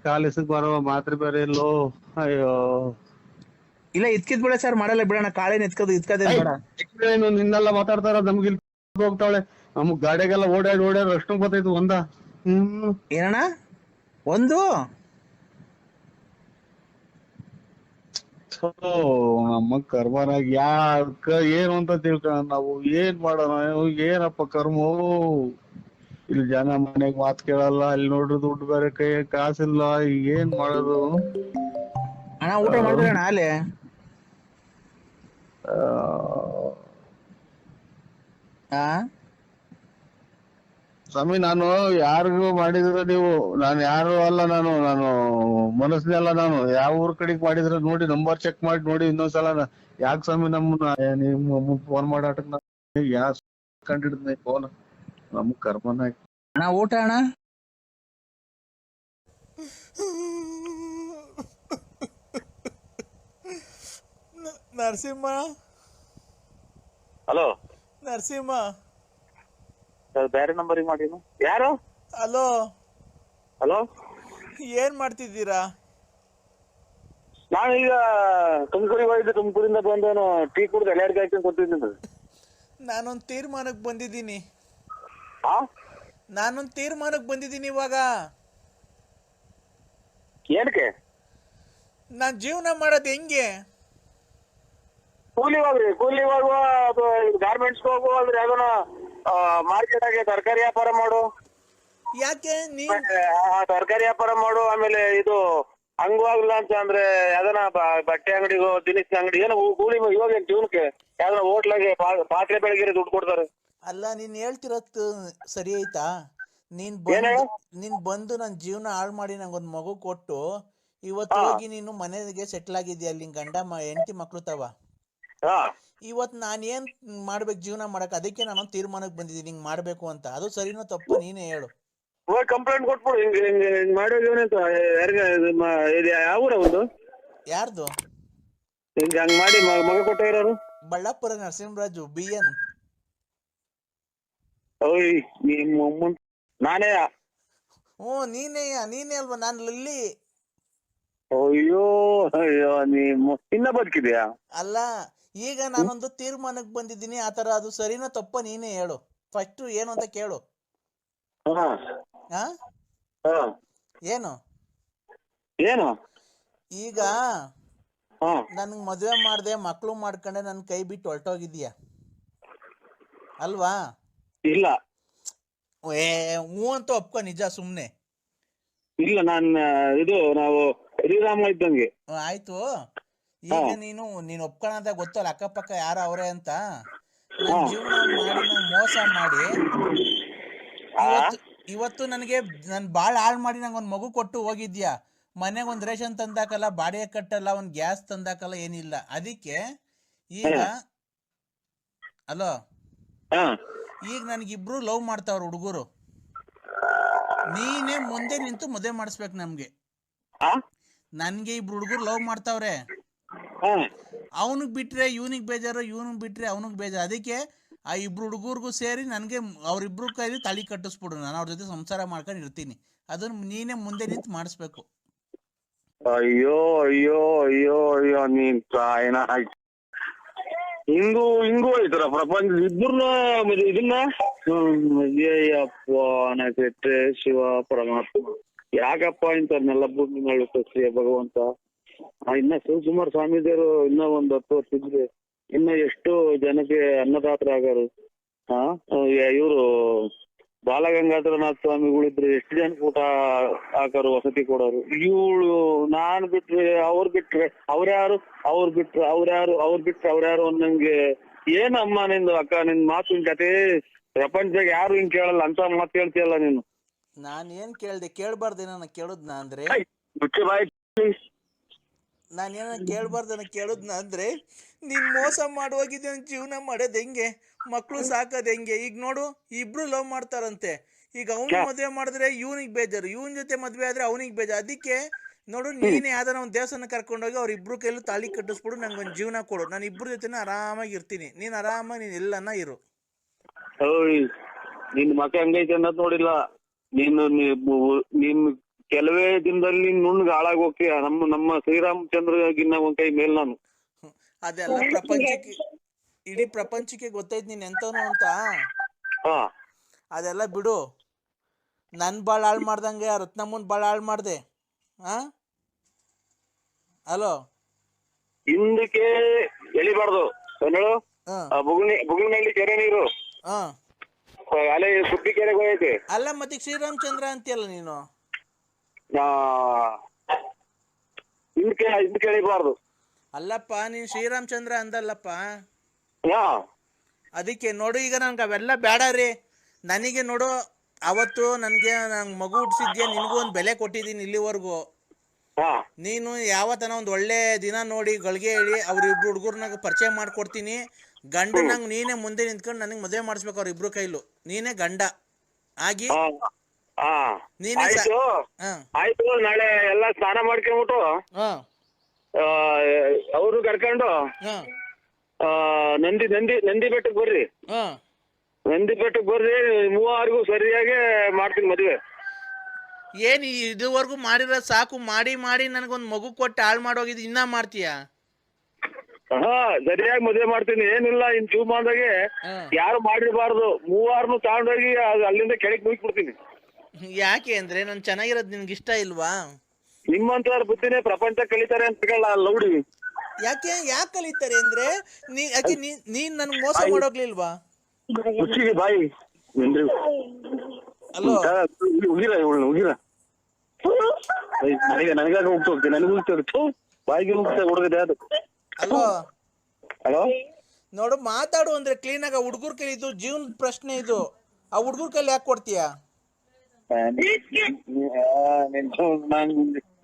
ಕಾಲೇಜ್ ಬರುವ ಮಾತ್ರ ಬೇರೆ ಇಲ್ಲೋ. ಅಯ್ಯೋ ಇಲ್ಲ, ಇದ್ಕಿದ್ ಬೆಳೆ ಸಾರು ಮಾಡಲ್ಲ ಬಿಡೋಣ. ಕಾಳೇನ್ ಇದ್ಕದೇನ್ ಬೇಡ. ನಿನ್ನೆಲ್ಲ ಮಾತಾಡ್ತಾರ, ನಮ್ಗೆ ಇಲ್ಲಿ ಹೋಗ್ತಾವಳೆ. ನಮಗ್ ಗಾಡಿಗೆಲ್ಲ ಓಡಾಡಿ ಅಷ್ಟು ಗೊತ್ತಾಯ್ತು ಒಂದ. ಏನಣ್ಣ? ಒಂದು ನಮ್ಮ ಕರ್ಮನಾಗ ಯಾಕ ಏನು ಅಂತ ತಿಳ್ಕೊಳ ನಾವು. ಏನ್ ಮಾಡೋಣ? ಏನಪ್ಪ ಕರ್ಮೋ. ಇಲ್ಲಿ ಜನ ಮನೆಗ್ ಮಾತ್ ಕೇಳಲ್ಲ, ಇಲ್ಲಿ ನೋಡ್ರಿ ದುಡ್ಡು ಬೇರೆ ಕೈ ಕಾಸಿಲ್ಲ, ಏನ್ ಮಾಡೋದು? ಅಣ್ಣ ಊಟ ಮಾಡಿದ್ರಣ್ಣ ಅಲ್ಲೇ? ಆ ಸ್ವಾಮಿ, ನಾನು ಯಾರಿಗೂ ಮಾಡಿದ್ರೆ ನೀವು, ನಾನು ಯಾರು ಅಲ್ಲ, ನಾನು ಮನಸ್ಸಿನ ಅಲ್ಲ. ನಾನು ಯಾವ ಊರ್ ಕಡೆಗ್ ಮಾಡಿದ್ರೆ ನೋಡಿ, ನಂಬರ್ ಚೆಕ್ ಮಾಡಿ ನೋಡಿ ಇನ್ನೊಂದ್ಸಲ. ಯಾಕೆ ಸ್ವಾಮಿ ನಿಮ್ಮ ಫೋನ್ ಮಾಡಾಟಕ್ ಯಾಕೆ ಕಂಡಿಡ್ದ ಫೋನ್? ನಮ್ ಕರ್ಮನ. ಅಣ್ಣ ಊಟ ಅಣ್ಣ? ನರಸಿಂಹ. ಹಲೋ ನರಸಿಂಹ. ಬೇರೆ ನಂಬರಿಗೆ ಮಾಡಿನು. ಯಾರು? ಹಲೋ. ಹಲೋ, ಏನ್ ಮಾಡ್ತಿದ್ದೀರಾ? ನಾನು ಈಗ ತುಮಕೂರಿಗೆ ಹೋಗಿದ್ದೆ. ತುಮಕೂರಿಂದ ಬಂದೇನು ಟೀ ಕುಡ್ದು ಎಲೆ ಅಡಿಕೆ ಹಾಕಿ ಕೊಟ್ಟಿದ್ದೀನಿ. ನಾನೊಂದ್ ತೀರ್ಮಾನಕ್ಕೆ ಬಂದಿದ್ದೀನಿ. ಹಾ, ನಾನೊಂದ್ ತೀರ್ಮಾನಕ್ಕೆ ಬಂದಿದ್ದೀನಿ ಇವಾಗ. ಏನಕ್ಕೆ? ನಾನ್ ಜೀವನ ಮಾಡೋದು ಹೆಂಗೆ? ಕೂಲಿ ಹೋಗ್ರಿ, ಕೂಲಿ ಹೋಗುವ, ಅದು ಗಾರ್ಮೆಂಟ್ಸ್ ಹೋಗುವ, ಅದ್ರ ಯಾವ್ದನ ಮಾರ್ಕೆಟ್ ಆಗಿ ತರಕಾರಿ ವ್ಯಾಪಾರ ಮಾಡು. ಯಾಕೆ ತರಕಾರಿ ವ್ಯಾಪಾರ ಮಾಡು. ಆಮೇಲೆ ಇದು ಹಂಗವಾಗ್ಲಿಲ್ಲ ಅಂತ ಅಂದ್ರೆ ಯಾವ್ದನ ಬಟ್ಟೆ ಅಂಗಡಿಗೋ, ದಿನಸಿ ಅಂಗಡಿ, ಏನೋ ಕೂಲಿ. ಇವಾಗ ಜೀವನಕ್ಕೆ ಯಾವ್ದನ ಹೋಟ್ಲಾಗೆ ಪಾತ್ರೆ ಬೆಳಗಿರಿ ದುಡ್ಡು ಕೊಡ್ತಾರೆ. ಅಲ್ಲ, ನೀನ್ ಹೇಳ್ತಿರತ್ತು ಸರಿ ಆಯ್ತಾ? ನೀನ್ ಬಂದು ನನ್ ಜೀವನ ಹಾಳು ಮಾಡಿ ನಂಗೊಂದ್ ಮಗು ಕೊಟ್ಟು ಇವತ್ತು ಹೋಗಿ ನೀನು ಮನೆಗೆ ಸೆಟ್ಲ್ ಆಗಿದ್ಯಾ, ಅಲ್ಲಿ ಗಂಡ ಹೆಂಡತಿ ಮಕ್ಳು ತವ. ಇವತ್ ನಾನ್ ಏನ್ ಮಾಡ್ಬೇಕು ಜೀವನ ಮಾಡಕ್? ಅದಕ್ಕೆ ನಾನೊಂದ್ ತೀರ್ಮಾನಕ್ಕೆ ಬಂದಿದ್ದೀನಿ, ಹಿಂಗ್ ಮಾಡ್ಬೇಕು ಅಂತ. ಅದು ಸರಿನೋ ತಪ್ಪು ನೀನೇ ಹೇಳು. ಕಂಪ್ಲೇಂಟ್ ಕೊಟ್ಬಿಡು. ಹಿಂಗ್ ಮಾಡೋದೇನೆ ಅಂತ. ಯಾರಿಗೆ ಯಾವ ಊರ ಒಂದು? ಯಾರ್ದು? ಹಿಂಗ ಹಂಗ್ ಮಾಡಿ ಮಗ ಕೊಟ್ಟಿರೋರು? ಬಳ್ಳಾಪುರ ನರಸಿಂಹರಾಜು, BN. ಓಯ್ ನಾನೇ? ನೀನೇ ಅಲ್ವಾ? ನಾನು ಲಲ್ಲಿ. ಅಯ್ಯೋ ಅಯ್ಯೋ, ಇನ್ನ ಬದುಕಿದ್ಯಾ? ಅಲ್ಲ, ಈಗ ನಾನೊಂದು ತೀರ್ಮಾನಕ್ಕೆ ಬಂದಿದ್ದೀನಿ. ಆತರ ಅದು ಸರಿನೋ ತಪ್ಪ ನೀನೇ ಹೇಳು. ಫಸ್ಟ್ ಏನು ಅಂತ ಕೇಳು. ಏನು ಏನು? ಈಗ ನನ್ಗ್ ಮದ್ವೆ ಮಾಡ್ದೆ, ಮಕ್ಳು ಮಾಡ್ಕೊಂಡೆ, ನನ್ ಕೈ ಬಿಟ್ಟು ಹೊರಟೋಗಿದ್ಯಾ ಅಲ್ವಾ? ಇಲ್ಲ. ಹ್ಞೂ ಅಂತ ಒಪ್ಕೊ, ನಿಜ ಸುಮ್ನೆ. ಇಲ್ಲ, ಇದು ನಾವು ಶ್ರೀರಾಮ ಇದ್ದಂಗೆ. ಆಯ್ತು. ಈಗ ನೀನು ಒಪ್ಕೊಳ್ಳೋದ ಗೊತ್ತಲ್ಲ, ಅಕ್ಕಪಕ್ಕ ಯಾರ ಅವ್ರೆ ಅಂತ. ನನ್ ಜೀವನ ಮಾಡಿ ನಾನು ಮೋಸ ಮಾಡಿ ಇವತ್ತು ನನಗೆ ನನ್ ಬಾಳ್ ಹಾಳು ಮಾಡಿ ನಂಗೊಂದ್ ಮಗು ಕೊಟ್ಟು ಹೋಗಿದ್ಯಾ. ಮನೆಗೆ ಒಂದ್ ರೇಷನ್ ತಂದಾಕಲ್ಲ, ಬಾಡಿಗೆ ಕಟ್ಟಲ್ಲ, ಒಂದ್ ಗ್ಯಾಸ್ ತಂದಾಕಲ್ಲ, ಏನಿಲ್ಲ. ಅದಕ್ಕೆ ಈಗ ಅಲೋ, ಈಗ ನನ್ಗಿಬ್ರು ಲವ್ ಮಾಡ್ತಾವ್ರ ಹುಡುಗರು. ನೀನೇ ಮುಂದೆ ನಿಂತು ಮದುವೆ ಮಾಡಿಸ್ಬೇಕು ನಮ್ಗೆ. ನನ್ಗೆ ಇಬ್ರು ಹುಡುಗರು ಲವ್ ಮಾಡ್ತಾವ್ರೆ. ಅವನಿಗೆ ಬಿಟ್ರೆ ಇವನಿಗೆ ಬೇಜಾರು, ಇವನಿಗೆ ಬಿಟ್ರೆ ಅವನಿಗೆ ಬೇಜಾರು. ಅದಕ್ಕೆ ಆ ಇಬ್ರು ಹುಡುಗರ್ಗೂ ಸೇರಿ ನನಗೆ ಅವ್ರಿಬ್ರು ಕೈಲಿ ತಾಳಿ ಕಟ್ಟಿಸ್ಬಿಡು. ನಾನು ಅವ್ರ ಜೊತೆ ಸಂಸಾರ ಮಾಡ್ಕೊಂಡು ಇರ್ತೀನಿ. ಅದನ್ನ ನೀನೇ ಮುಂದೆ ನಿಂತು ಮಾಡಿಸ್ಬೇಕು. ಅಯ್ಯೋ ಅಯ್ಯೋ ಅಯ್ಯೋ ಅಯ್ಯೋ, ನೀನ್ ಸಾಯನ. ಹಿಂಗೂ ಐತರ ಪ್ರಪಂಚ. ಇಬ್ಬರನ್ನ ಇದನ್ನ ಕೆಟ್ಟೆ ಶಿವ ಪರಮಾತ್ಮ. ಯಾಕಪ್ಪ ಇಂಥವ್ರನ್ನೆಲ್ಲ ಭೂಮಿ ಮೇಲೆ ಕಳಿಸ್ತೀಯ ಭಗವಂತ? ಇನ್ನ ಶಿವಕುಮಾರ ಸ್ವಾಮೀಜಿಯವರು ಇನ್ನೂ ಒಂದ್ 10 ವರ್ಷ ಇದ್ರೆ ಇನ್ನು ಎಷ್ಟು ಜನಕ್ಕೆ ಅನ್ನದಾತರಾಗಾರು. ಇವರು ಬಾಲಗಂಗಾಧರನಾಥ ಸ್ವಾಮಿಗಳಿದ್ರು ಎಷ್ಟು ಜನಕ್ಕೆ ಊಟ ಹಾಕಾರು, ವಸತಿ ಕೊಡೋರು. ಇವಳು ನಾನ್ ಬಿಟ್ರೆ ಅವ್ರ್ ಬಿಟ್ರೆ ಅವ್ರ್ಯಾರು, ಅವ್ರ್ಯಾರು ಅನ್ನಂಗೆ. ಏನಮ್ಮ ನಿಂದು ಅಕ್ಕ, ನಿನ್ ಮಾತಿನ ಕತೆ ಪ್ರಪಂಚದಾಗ ಯಾರು ಹಿಂಗ್ ಕೇಳಲ್ಲ ಅಂತ ಮಾತು ಹೇಳ್ತೀಯಲ್ಲ ನೀನು. ನಾನು ಏನ್ ಕೇಳ್ದೆ? ಕೇಳ್ಬಾರ್ದೇನ ಕೇಳುದ್ನ ಅಂದ್ರೆ? ಮುಚ್ಚೆ ಬಾಯ್. ನಾನೇನ ಕೇಳ್ಬಾರ್ದನ ಕೇಳುದ್ನ ಅಂದ್ರೆ? ನೀನ್ ಮೋಸ ಮಾಡುವಾಗಿದ್ದೆ, ಜೀವನ ಮಾಡೋದ್ ಹೆಂಗೆ, ಮಕ್ಳು ಸಾಕೋದ್ ಹೆಂಗೆ? ಈಗ ನೋಡು, ಇಬ್ರು ಲವ್ ಮಾಡ್ತಾರಂತೆ. ಈಗ ಅವ್ನ್ ಮದ್ವೆ ಮಾಡಿದ್ರೆ ಇವ್ನಿಗೆ ಬೇಜಾರು, ಇವನ್ ಜೊತೆ ಮದ್ವೆ ಆದ್ರೆ ಅವನಿಗೆ ಬೇಜಾರು. ಅದಕ್ಕೆ ನೋಡು, ನೀನೇ ಯಾವ್ದಾರ ಒಂದ್ ದೇವಸ್ಥಾನ ಕರ್ಕೊಂಡೋಗಿ ಅವ್ರ ಇಬ್ರು ಕೈಲೂ ತಾಳಿ ಕಟ್ಟಿಸ್ಬಿಡು, ನಂಗೊಂದ್ ಜೀವನ ಕೊಡು, ನಾನು ಇಬ್ರು ಜೊತೆನ ಆರಾಮಾಗಿ ಇರ್ತೀನಿ, ನೀನ್ ಆರಾಮಾಗಿ ನೀನ್ ಎಲ್ಲನ ಇರು. ನಿನ್ ಮಕ ಹಂಗೈತೆ ಅನ್ನೋದ್ ನೋಡಿಲ್ಲ ನೀನ್ ಕೆಲವೇ ದಿನದಲ್ಲಿ ನೀನ್ ನುಣ್ಣಗ್ ಹಾಳಾಗಿ ಹೋಗ್ತೀಯ. ನಮ್ಮ ಶ್ರೀರಾಮಚಂದ್ರಗಿನ್ನ ಒಂದ್ ಕೈ ಮೇಲ್ ನಾನು. ಅದೆಲ್ಲ ಪ್ರಪಂಚಕ್ಕೆ, ಇಡೀ ಪ್ರಪಂಚಕ್ಕೆ ಗೊತ್ತೈತ್ ನೀನ್ ಎಂತವನು ಅಂತ. ಅದೆಲ್ಲ ಬಿಡು. ನನ್ ಬಾಳ್ ಹಾಳ್ ಮಾಡ್ದಂಗೆ ರತ್ನಮ್ಮನ್ ಬಾಳ್ ಹಾಳ್ ಮಾಡ್ದೆ. ಹಲೋ, ಹಿಂದಕ್ಕೆ ಎಳಿಬಾರ್ದು ಹೇಳು. ಬುಗುಳ್ನಲ್ಲಿ ಕೆರೆ ನೀರು ಅಲೆ ಸುದ್ದಿ ಕೆರೆಗೆ ಹೋಗೈತೆ. ಅಲ್ಲ ಮತ್ತೆ ಶ್ರೀರಾಮಚಂದ್ರ ಅಂತೀಯಲ್ಲ ನೀನು. ಹಿಂದಕ್ಕೆ ಎಳಿಬಾರ್ದು. ಅಲ್ಲಪ್ಪ, ನೀನ್ ಶ್ರೀರಾಮಚಂದ್ರ ಅಂದಲ್ಲಪ್ಪ. ಅದಕ್ಕೆ ನೋಡು, ಈಗ ನನ್ಗೆ ಅವೆಲ್ಲ ಬೇಡ ರೀ. ನನಗೆ ನೋಡು, ಅವತ್ತು ನಂಗೆ ಮಗು ಹುಟ್ಟಿಸಿದ್ಯಾ, ನಿನ್ಗೂ ಒಂದ್ ಬೆಲೆ ಕೊಟ್ಟಿದ್ದೀನಿ ಇಲ್ಲಿವರೆಗೂ. ನೀನು ಯಾವತ್ತನ ಒಂದ್ ಒಳ್ಳೆ ದಿನ ನೋಡಿ ಗಳಿಗೆ ಹೇಳಿ ಅವ್ರಿಬ್ರು ಹುಡುಗರ್ನಾಗ ಪರಿಚಯ ಮಾಡ್ಕೊಡ್ತೀನಿ. ಗಂಡನಂಗ್ ನೀನೇ ಮುಂದೆ ನಿಂತ್ಕೊಂಡು ನನಗೆ ಮದುವೆ ಮಾಡಿಸ್ಬೇಕು ಅವ್ರಿಬ್ರು ಕೈಲು. ನೀನೇ ಗಂಡ ಆಗಿ ನೀನೇ. ಆಯ್ತು, ನಾಳೆ ಎಲ್ಲ ಸ್ನಾನ ಮಾಡ್ಕೊಂಡ್ಬಿಟ್ಟು ಅವರು ಕರ್ಕೊಂಡು ನಂದಿ ಬೆಟ್ಟಕ್ಕೆ ಬರ್ರಿ. ನಂದಿ ಬೆಟ್ಟಕ್ಕೆ ಬರ್ರಿ, ಮೂವರಿಗೂ ಸರಿಯಾಗಿ ಮಾಡ್ತೀನಿ ಮದುವೆ. ಏನ್ ಇದುವರೆಗೂ ಮಾಡಿರೋ ಸಾಕು, ಮಾಡಿ ಮಾಡಿ ನನಗೊಂದ್ ಮಗು ಕೊಟ್ಟು ಹಾಳು ಮಾಡೋಗಿದ್ದು ಇನ್ನ ಮಾಡ್ತೀಯ? ಸರಿಯಾಗಿ ಮದುವೆ ಮಾಡ್ತೀನಿ. ಏನಿಲ್ಲ, ಇನ್ ಜೀವಮಾನದಾಗೆ ಯಾರು ಮಾಡಿರಬಾರ್ದು. ಮೂವಾರನು ತಗೊಂಡೋಗಿ ಅಲ್ಲಿಂದ ಕೆಳಗೆ ಮುಗಿಸ್ಬಿಡ್ತೀನಿ. ಯಾಕೆ ಅಂದ್ರೆ ನಾನು ಚೆನ್ನಾಗಿರೋದು ನಿನ್ಗೆ ಇಷ್ಟ ಇಲ್ವಾ? ನಿಮ್ಮಂತವ್ರ ಬುದ್ಧಿನೇ ಪ್ರಪಂಚ ಕಲಿತಾರೆ ಅಂತ ಲೌಡಿ. ಯಾಕೆ ಕಲಿತಾರೆ ಅಂದ್ರೆ ನೀನ್ ನನ್ಗೆ ಮೋಸ ಮಾಡೋಗ್ಲಿಲ್ವಾ? ಬಾಯಿ ಅಲೋ, ಉಗಿರ ನನಗಾಗ ಹೋಗ್ತೀನಿ, ನನಗೂ ಬಾಯಿಗೆ ಹುಡುಗದೆ ಅದು. ಅಲೋ ಹಲೋ, ನೋಡು, ಮಾತಾಡು ಅಂದ್ರೆ ಕ್ಲೀನ್ ಆಗ. ಹುಡುಗರ್ ಕೈಲಿ ಇದು ಜೀವನದ ಪ್ರಶ್ನೆ ಇದು. ಆ ಹುಡುಗರ್ ಕೈಲಿ ಯಾಕೆ ಕೊಡ್ತೀಯ?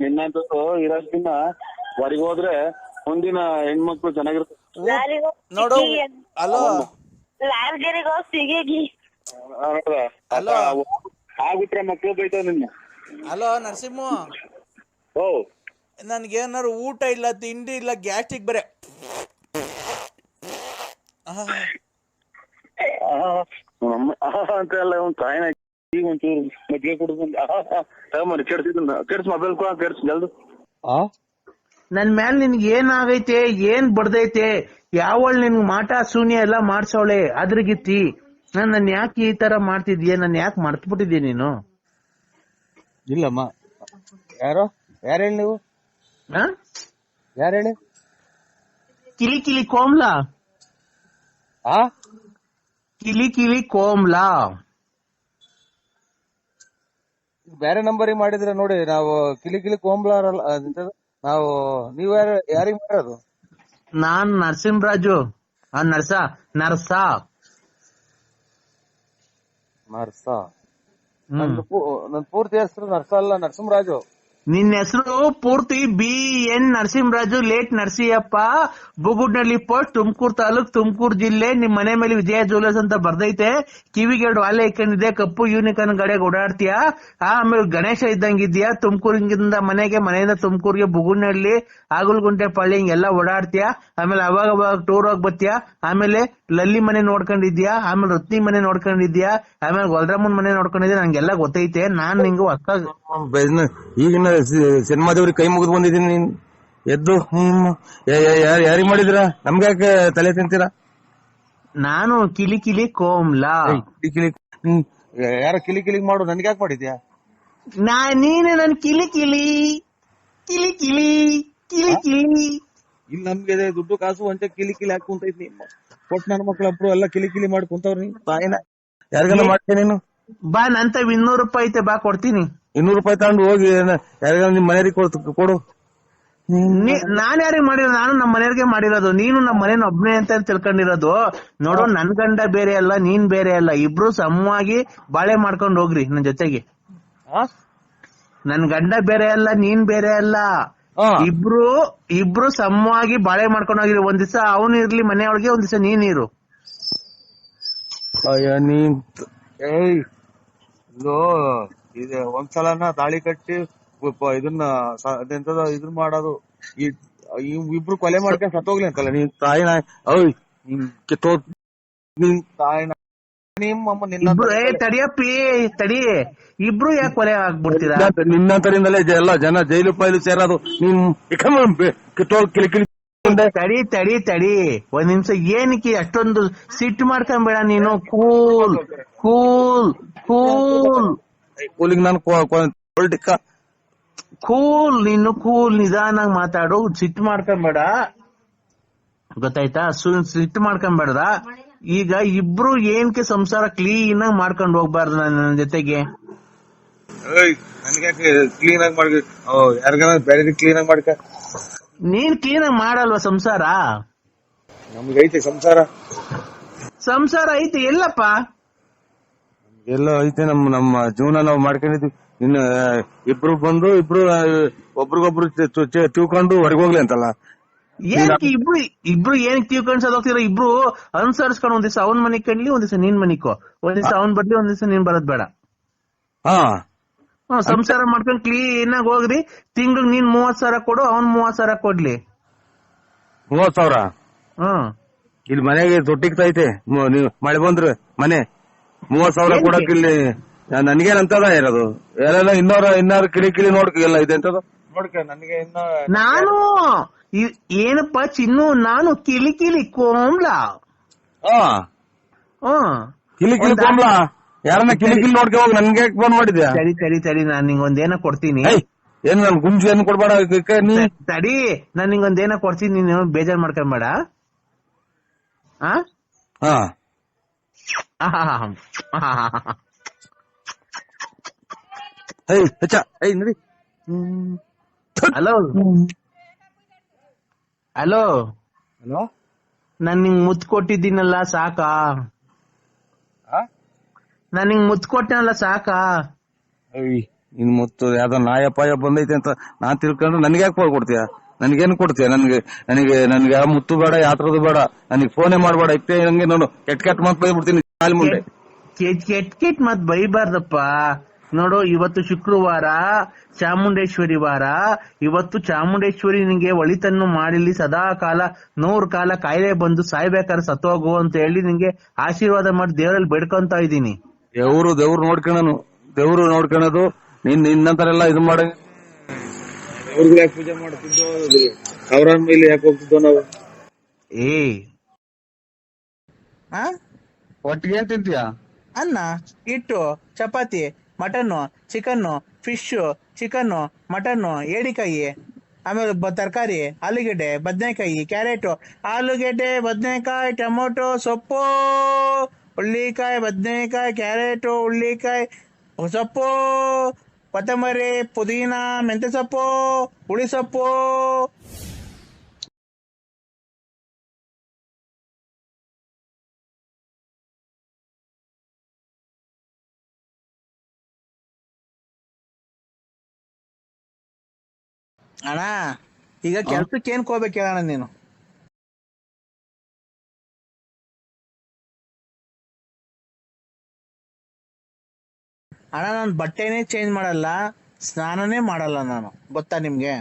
ನಿನ್ನಂತ ಇರೋದ್ಕಿನ್ನ ಹೊರಗೆ ಹೋದ್ರೆ ಮುಂದಿನ ಹೆಣ್ಮಕ್ಳು ಚೆನ್ನಾಗಿರುತ್ತೆ. ನೋಡು, ಅಲೋ ಆಗ್ಬಿಟ್ರೆ ಮಕ್ಳು ಬೈತಾವ ನಿನ್ನ. ಹಲೋ ನರಸಿಂಹ, ನನ್ಗೇನಾರು ಊಟ ಇಲ್ಲ, ತಿಂಡಿ ಇಲ್ಲ, ಗ್ಯಾಸ್ಟ್ರಿಕ್ ಬರೆ. ಅಂತ ಎಲ್ಲ ಒಂದ್ ತಾಯಿನ ಈಗ ಒಂಚೂರು ಮಜ್ಜಿಗೆ ಕುಡಿದು ಕೆಡ್ಸ್ ಮೊಬೈಲ್ ಕೆಡ್ಸ್ ಜಲ್ದು. ನನ್ ಮ್ಯಾಲ್ ನಿನ್ಗೆ ಏನಾಗೈತೆ, ಏನ್ ಬಡ್ದೈತೆ, ಯಾವಳ್ ನಿನ್ಗ್ ಮಾಟ ಶೂನ್ಯ ಎಲ್ಲ ಮಾಡ್ಸವಳೆ ಅದ್ರಗಿತ್ತಿ. ನನ್ ಯಾಕೆ ಈ ತರ ಮಾಡ್ತಿದ್ಯ? ನನ್ ಯಾಕೆ ಮರ್ತ್ಬಿಟ್ಟಿದ್ಯ ನೀನು? ಇಲ್ಲಮ್ಮ, ಯಾರು ಹೇಳಿ ನೀವು? ಯಾರು ಹೇಳಿ? ಕಿಲಿ ಕೋಮ್ಲಾ. ಕಿಲಿ ಕೋಮ್ಲಾ ಬೇರೆ ನಂಬರಿಗೆ ಮಾಡಿದ್ರೆ ನೋಡಿ. ನಾವು ಕಿಲಿ ಕೋಂಬ್ಲಾರಲ್ಲ ನಾವು. ನೀವ್ ಯಾರಿಗ್ ಮಾಡೋದು? ನಾನ್ ನರಸಿಂಹರಾಜು. ನರ್ಸ ನನ್ ಪೂರ್ತಿ ಹೆಸರು ನರ್ಸ ಅಲ್ಲ, ನರಸಿಂಹರಾಜು. ನಿನ್ನ ಹೆಸರು ಪೂರ್ತಿ BN Narasimharaju, late Narasiyappa, Bugudnalli post, Tumakuru taluk, Tumakuru ಜಿಲ್ಲೆ. ನಿಮ್ ಮನೆ ಮೇಲೆ ವಿಜಯ ಜ್ಯುವೆಲರ್ಸ್ ಅಂತ ಬರ್ದೈತೆ. ಕಿವಿಗೆ 2 ವಾಲೆ ಇಕ್ಕೊಂಡಿದೆ, ಕಪ್ಪು ಯೂನಿಕಾರ್ನ್ ಗಾಡಿಯಾಗ ಓಡಾಡ್ತೀಯ. ಆಮೇಲೆ ಗಣೇಶ ಇದ್ದಂಗಿದ್ಯಾ. ತುಮಕೂರಿಂದ ಮನೆಯಿಂದ ತುಮಕೂರಿಗೆ ಬುಗುಡ್ನಳ್ಳಿ, ಆಗುಲ್ಗುಂಟೆ ಪಳ್ಳಿ ಹಿಂಗೆಲ್ಲ ಓಡಾಡ್ತೀಯ. ಆಮೇಲೆ ಅವಾಗ ಟೂರ್ ಹೋಗಿ ಬರ್ತೀಯ. ಆಮೇಲೆ ಲಲ್ಲಿ ಮನೆ ನೋಡ್ಕೊಂಡಿದ್ಯಾ, ಆಮೇಲೆ ರತ್ನಿ ಮನೆ ನೋಡ್ಕೊಂಡಿದ್ಯಾ, ಆಮೇಲೆ ಗೊಲ್ರಮ್ಮನ್ ಮನೆ ನೋಡ್ಕೊಂಡಿದ್ಯಾ. ನಂಗೆಲ್ಲ ಗೊತ್ತೈತೆ. ನಾನ್ ನಿಂಗೆ ಹೊಸ ಈಗಿನ ಸಿನಿಮಾದವ್ರಿಗೆ ಕೈ ಮುಗಿದು ಬಂದಿದ್ದೀನಿ. ನೀನ್ ಎದ್ದು ಯಾರಿಗ್ ಮಾಡಿದ್ರ? ನಮ್ಗ್ಯಾಕೆ ತಲೆ ತಿಂತೀರಾ? ನಾನು ಕಿಲಿ ಕೋಮ್ಲಾ. ಯಾರ ಕಿಲಿ ಮಾಡು, ನನ್ಗ್ಯಾಕೆ ಮಾಡಿದ್ಯಾ? ನೀನೆ ನನ್ ಕಿಲಿ ಇಲ್ಲಿ ನಮ್ಗೆ ದುಡ್ಡು ಕಾಸು ಅಂತ ಕಿಲಿ ಕಿಲಿ ಹಾಕಿ ಕುಂತೈತಿ. ಕೊಟ್ ನನ್ನ ಮಕ್ಳೊಬ್ರು ಎಲ್ಲ ಕಿಲಿ ಕಿಲಿ ಮಾಡಿ ಕುಂತವ್ರಿ. ತಾಯಿನ ಯಾರಿಗಾನ ಮಾಡ್ತೇನೆ ನೀನು? ಬಾ ನಂತ 200 ರೂಪಾಯಿ ಐತೆ, ಬಾ ಕೊಡ್ತೀನಿ. 200 ರೂಪಾಯಿ ತಗೊಂಡು ಹೋಗಿ ಯಾರಿಗಾನ ನಿಮ್ ಮನೆಯವ್ರಿಗೆ ಕೊಡು. ನಾನ್ ಯಾರಿಗೆ ಮಾಡಿರೋದು? ನಾನು ನಮ್ಮ ಮನೆಯವ್ರಿಗೆ ಮಾಡಿರೋದು. ನೀನು ನಮ್ಮ ಮನೇನ ಒಬ್ನೇ ಅಂತ ತಿಳ್ಕೊಂಡಿರೋದು. ನೋಡು, ನನ್ ಗಂಡ ಬೇರೆ ಅಲ್ಲ, ನೀನ್ ಬೇರೆ ಅಲ್ಲ. ಇಬ್ರು ಸಮವಾಗಿ ಬಾಳೆ ಮಾಡ್ಕೊಂಡ್ ಹೋಗ್ರಿ ನನ್ ಜೊತೆಗೆ. ನನ್ ಗಂಡ ಬೇರೆ ಅಲ್ಲ, ನೀನ್ ಬೇರೆ ಅಲ್ಲ. ಇಬ್ರು ಸಮವಾಗಿ ಬಾಳೆ ಮಾಡ್ಕೊಂಡ್ ಹೋಗಿರಿ. ಒಂದ್ ದಿವಸ ಅವನು ಇರ್ಲಿ ಮನೆಯೊಳಗೆ, ಒಂದ್ ದಿವಸ ನೀನ್ ಇರು. ನೀನ್ ಇದು ಒಂದ್ಸಲನ ತಾಳಿ ಕಟ್ಟಿ ಇದನ್ನ ಅದೆಂತದ ಇದನ್ ಮಾಡೋದು, ಇಬ್ರು ಕೊಲೆ ಮಾಡ್ಕೊಂಡ್ ಸತ್ತೋಗ್ಲಿ ಅಂತಲ್ಲ ನೀನ್ ತಾಯಿನ. ನಿನ್ ತಾಯಿನ ತಡಿಯಪ್ಪಿ ತಡಿ, ಇಬ್ರು ಯಾಕೆ ಕೊಲೆ ಆಗ್ಬಿಡ್ತೀರಾ? ನಿನ್ನಂತರಿಂದಲೇ ಎಲ್ಲ ಜನ ಜೈಲು ಪೈಲು ಸೇರೋದು. ನೀನ್ ತಡಿ ತಡಿ ತಡಿ ಒಂದ್ ನಿಮಿಷ. ಏನಕ್ಕೆ ಅಷ್ಟೊಂದು ಸಿಟ್ಟು ಮಾಡ್ಕೊಂಬೇಡ ನೀನು. ಕೂಲ್ ಕೂಲ್ ಕೂಲ್ ಕೂಲಿಂಗ್ ನಾನು ಕೂಲ್ ನೀನು ಕೂಲ್, ನಿಧಾನಾಗ್ ಮಾತಾಡು. ಸಿಟ್ಟು ಮಾಡ್ಕೊಂಬೇಡ, ಗೊತ್ತಾಯ್ತಾ? ಸಿಟ್ಟು ಮಾಡ್ಕೊಂಬೇಡ್ದ. ಈಗ ಇಬ್ರು ಏನಕ್ಕೆ ಸಂಸಾರ ಕ್ಲೀನ್ ಆಗಿ ಮಾಡ್ಕೊಂಡು ಹೋಗ್ಬಾರ್ದು ನನ್ನ ಜೊತೆಗೆ? ನನ್ಗೆ ಕ್ಲೀನ್ ಆಗಿ ಮಾಡ್ಕ, ಯಾರಿಗಾನ ಬೇರೆ ಕ್ಲೀನ್ ಆಗಿ ಮಾಡ್ಕ. ನೀನ್ ಕ್ಲೀನ್ ಆಗಿ ಮಾಡಲ್ವಾ ಸಂಸಾರ? ನಮ್ಗೈತೆ ಸಂಸಾರ. ಸಂಸಾರ ಐತೆ ಎಲ್ಲಪ್ಪ? ಎಲ್ಲ ಐತೆ. ನಮ್ಮ ಜೀವನ ನಾವು ಮಾಡ್ಕೊಂಡಿದ್ವಿ. ಇನ್ನು ಇಬ್ರು ಬಂದು ಒಬ್ರಿಗೊಬ್ರು ತಿಳ್ಕೊಂಡು ಹೊರಗೋಗ್ಲಿ ಅಂತಲ್ಲ. ಏನಕ್ಕೆ ಇಬ್ರು ಏನಕ್ಕೆ ತಿಳ್ಕೊಂಡ್ ಹೋಗ್ತೀರ? ಇಬ್ರು ಅನುಸರಿಸ್ಕೊಂಡು ಒಂದ್ ದಿವಸ ಅವನ್ ಮನಿಗ್ ಕಣ್ಲಿ, ಒಂದ್ ದಿವಸ ನೀನ್ ಮನಿಕೋ. ಒಂದ್ ದಿವಸ ಅವನ್ ಬರ್ಲಿ, ಒಂದ್ ದಿವಸ ನೀನ್ ಬರೋದ್ ಬೇಡ. ಸಂಸಾರ ಮಾಡ್ಕೊಂಡ್ ಕ್ಲೀನ್ ಆಗಿ ಹೋಗ್ರಿ. ತಿಂಗ್ಳಿಗೆ ನೀನ್ 30,000 ಕೊಡು, ಅವ್ನ್ 30,000 ಕೊಡ್ಲಿ. 30,000 ಇಲ್ಲಿ ಮನೆಗೆ ತೊಟ್ಟಿಗ್ತೈತೆ. ನೀವು ಮಳೆ ಬಂದ್ರೆ ಮನೆ 30,000 ಕೊಡಕ್ ಇಲ್ಲಿ ನನ್ಗೇನಂತದ ಇರೋದು? ಎಲ್ಲ ಇನ್ನಾರು ಕಿಳಿ ನೋಡ್ಕ ಎಲ್ಲ ಇದೆ ಅಂತದ ನೋಡ್ಕ. ನನಗೆ ನಾನು ಏನಪ್ಪಾ ಚಿನ್ನು, ನಾನು ಕಿಲಿ ಕೋಮ್ಲ. ಕಿಲಿ ಕೋಮ್ಲ ಯಾರನ್ನ ಕಿಲಿ ನೋಡ್ಕ ಹೋಗಿ ನನ್ಗೆ ಫೋನ್ ಮಾಡಿದ್ಯಾ? ತಡಿ ನಾನ್ ನಿಂಗೊಂದೇನ ಕೊಡ್ತೀನಿ. ಏನ್ ನನ್ ಗುಂಜು ಏನ್ ಕೊಡ್ಬೇಡ. ತಡಿ, ನಾನ್ ನಿಂಗೊಂದೇನ ಕೊಡ್ತೀನಿ, ನೀನು ಬೇಜಾರ್ ಮಾಡ್ಕೊಂಬೇಡ. ಹಲೋ ಹಲೋ ಹಲೋ, ನಾನ್ ನಿಂಗ್ ಮುತ್ ಕೊಟ್ಟಿದ್ದೀನಲ್ಲ, ಸಾಕಾ? ನಾನ್ ನಿಂಗ್ ಮುತ್ ಕೊಟ್ಟನಲ್ಲ, ಸಾಕಾ? ಇನ್ ಮುತ್ತು ಯಾವ್ದೋ ನಾಯಪಾಯ ಬಂದೈತೆ ಅಂತ ನಾನ್ ತಿಳ್ಕೊಂಡು ನನ್ಗೆ ಯಾಕೆ ಕೊಡ್ತೀಯ? ನನ್ಗೇನ್ ಕೊಡ್ತೀಯ? ನನ್ಗೆ ಯಾವ ಮುತ್ತು ಬೇಡ, ಯಾತ್ರದು ಬೇಡ. ನನಗೆ ಫೋನೇ ಮಾಡ್ಬೇಡ. ಇಪ್ಪೆ ನಂಗೆ ನೋಡು ಕೆಟ್ ಮಾತ್ ಬೈಬಿಡ್ತೀನಿ ಕಾಲ್ ಮುಂದೆ. ಕೆಟ್ ಮತ್ ಬೈಬಾರ್ದಪ್ಪ. ನೋಡು, ಇವತ್ತು ಶುಕ್ರವಾರ, ಚಾಮುಂಡೇಶ್ವರಿ ವಾರ. ಇವತ್ತು ಚಾಮುಂಡೇಶ್ವರಿ ನಿಂಗೆ ಒಳಿತನ್ನು ಮಾಡಿಲಿ, ಸದಾ ಕಾಲ 100 ಕಾಲ ಕಾಯಿಲೆ ಬಂದು ಸಾಯ್ಬೇಕಾದ್ರೆ ಸತ್ತೋಗು ಅಂತ ಹೇಳಿ ನಿಂಗೆ ಆಶೀರ್ವಾದ ಮಾಡಿ ದೇವರಲ್ಲಿ ಬೇಡ್ಕೊಂತ ಇದ್ದೀನಿ. ದೇವ್ರು ನೋಡ್ಕೊಳೋದು ನಿನ್ನಂತರೆಲ್ಲ ಇದು ಮಾಡ. ಅವ್ರಿಗೆ ಯಾಕೆ ಪೂಜೆ ಮಾಡ್ತಿದ್ದೋ, ಅವ್ರ ಮೇಲೆ ಯಾಕೆ ಹೋಗ್ತಿದ್ದೋ ನಾವು? ಒಟ್ಟಿಗೆ ಏನ್ ತಿಂತೀಯ? ಅನ್ನ, ಹಿಟ್ಟು, chapati, mutton, chicken, fish, chicken, mutton, ಏಡಿಕಾಯಿ, ಆಮೇಲೆ ತರಕಾರಿ, ಆಲೂಗೆಡ್ಡೆ, ಬದನೆಕಾಯಿ, ಕ್ಯಾರೆಟ್, ಆಲೂಗೆಡ್ಡೆ, ಬದನೆಕಾಯಿ, ಟೊಮೊಟೊ, ಸೊಪ್ಪು, ಹುಳ್ಳಿಕಾಯಿ, ಬದನೆಕಾಯಿ, ಕ್ಯಾರೆಟು, ಹುಳ್ಳಿಕಾಯಿ, ಸೊಪ್ಪು, ಕೊತ್ತಂಬರಿ, ಪುದೀನ, ಮೆಂತ್ಯ ಸೊಪ್ಪು, ಹುಳಿ ಸೊಪ್ಪು. ಅಣ್ಣ, ಈಗ ಕೆಲ್ಸಕ್ಕೆ ಏನ್ ಹೋಗ್ಬೇಕು ಹೇಳಣ್ಣ ನೀನು? ಅಣ್ಣ, ನಾನು ಬಟ್ಟೆನೇ ಚೇಂಜ್ ಮಾಡಲ್ಲ, ಸ್ನಾನನೇ ಮಾಡಲ್ಲ ನಾನು, ಗೊತ್ತಾ ನಿಮ್ಗೆ?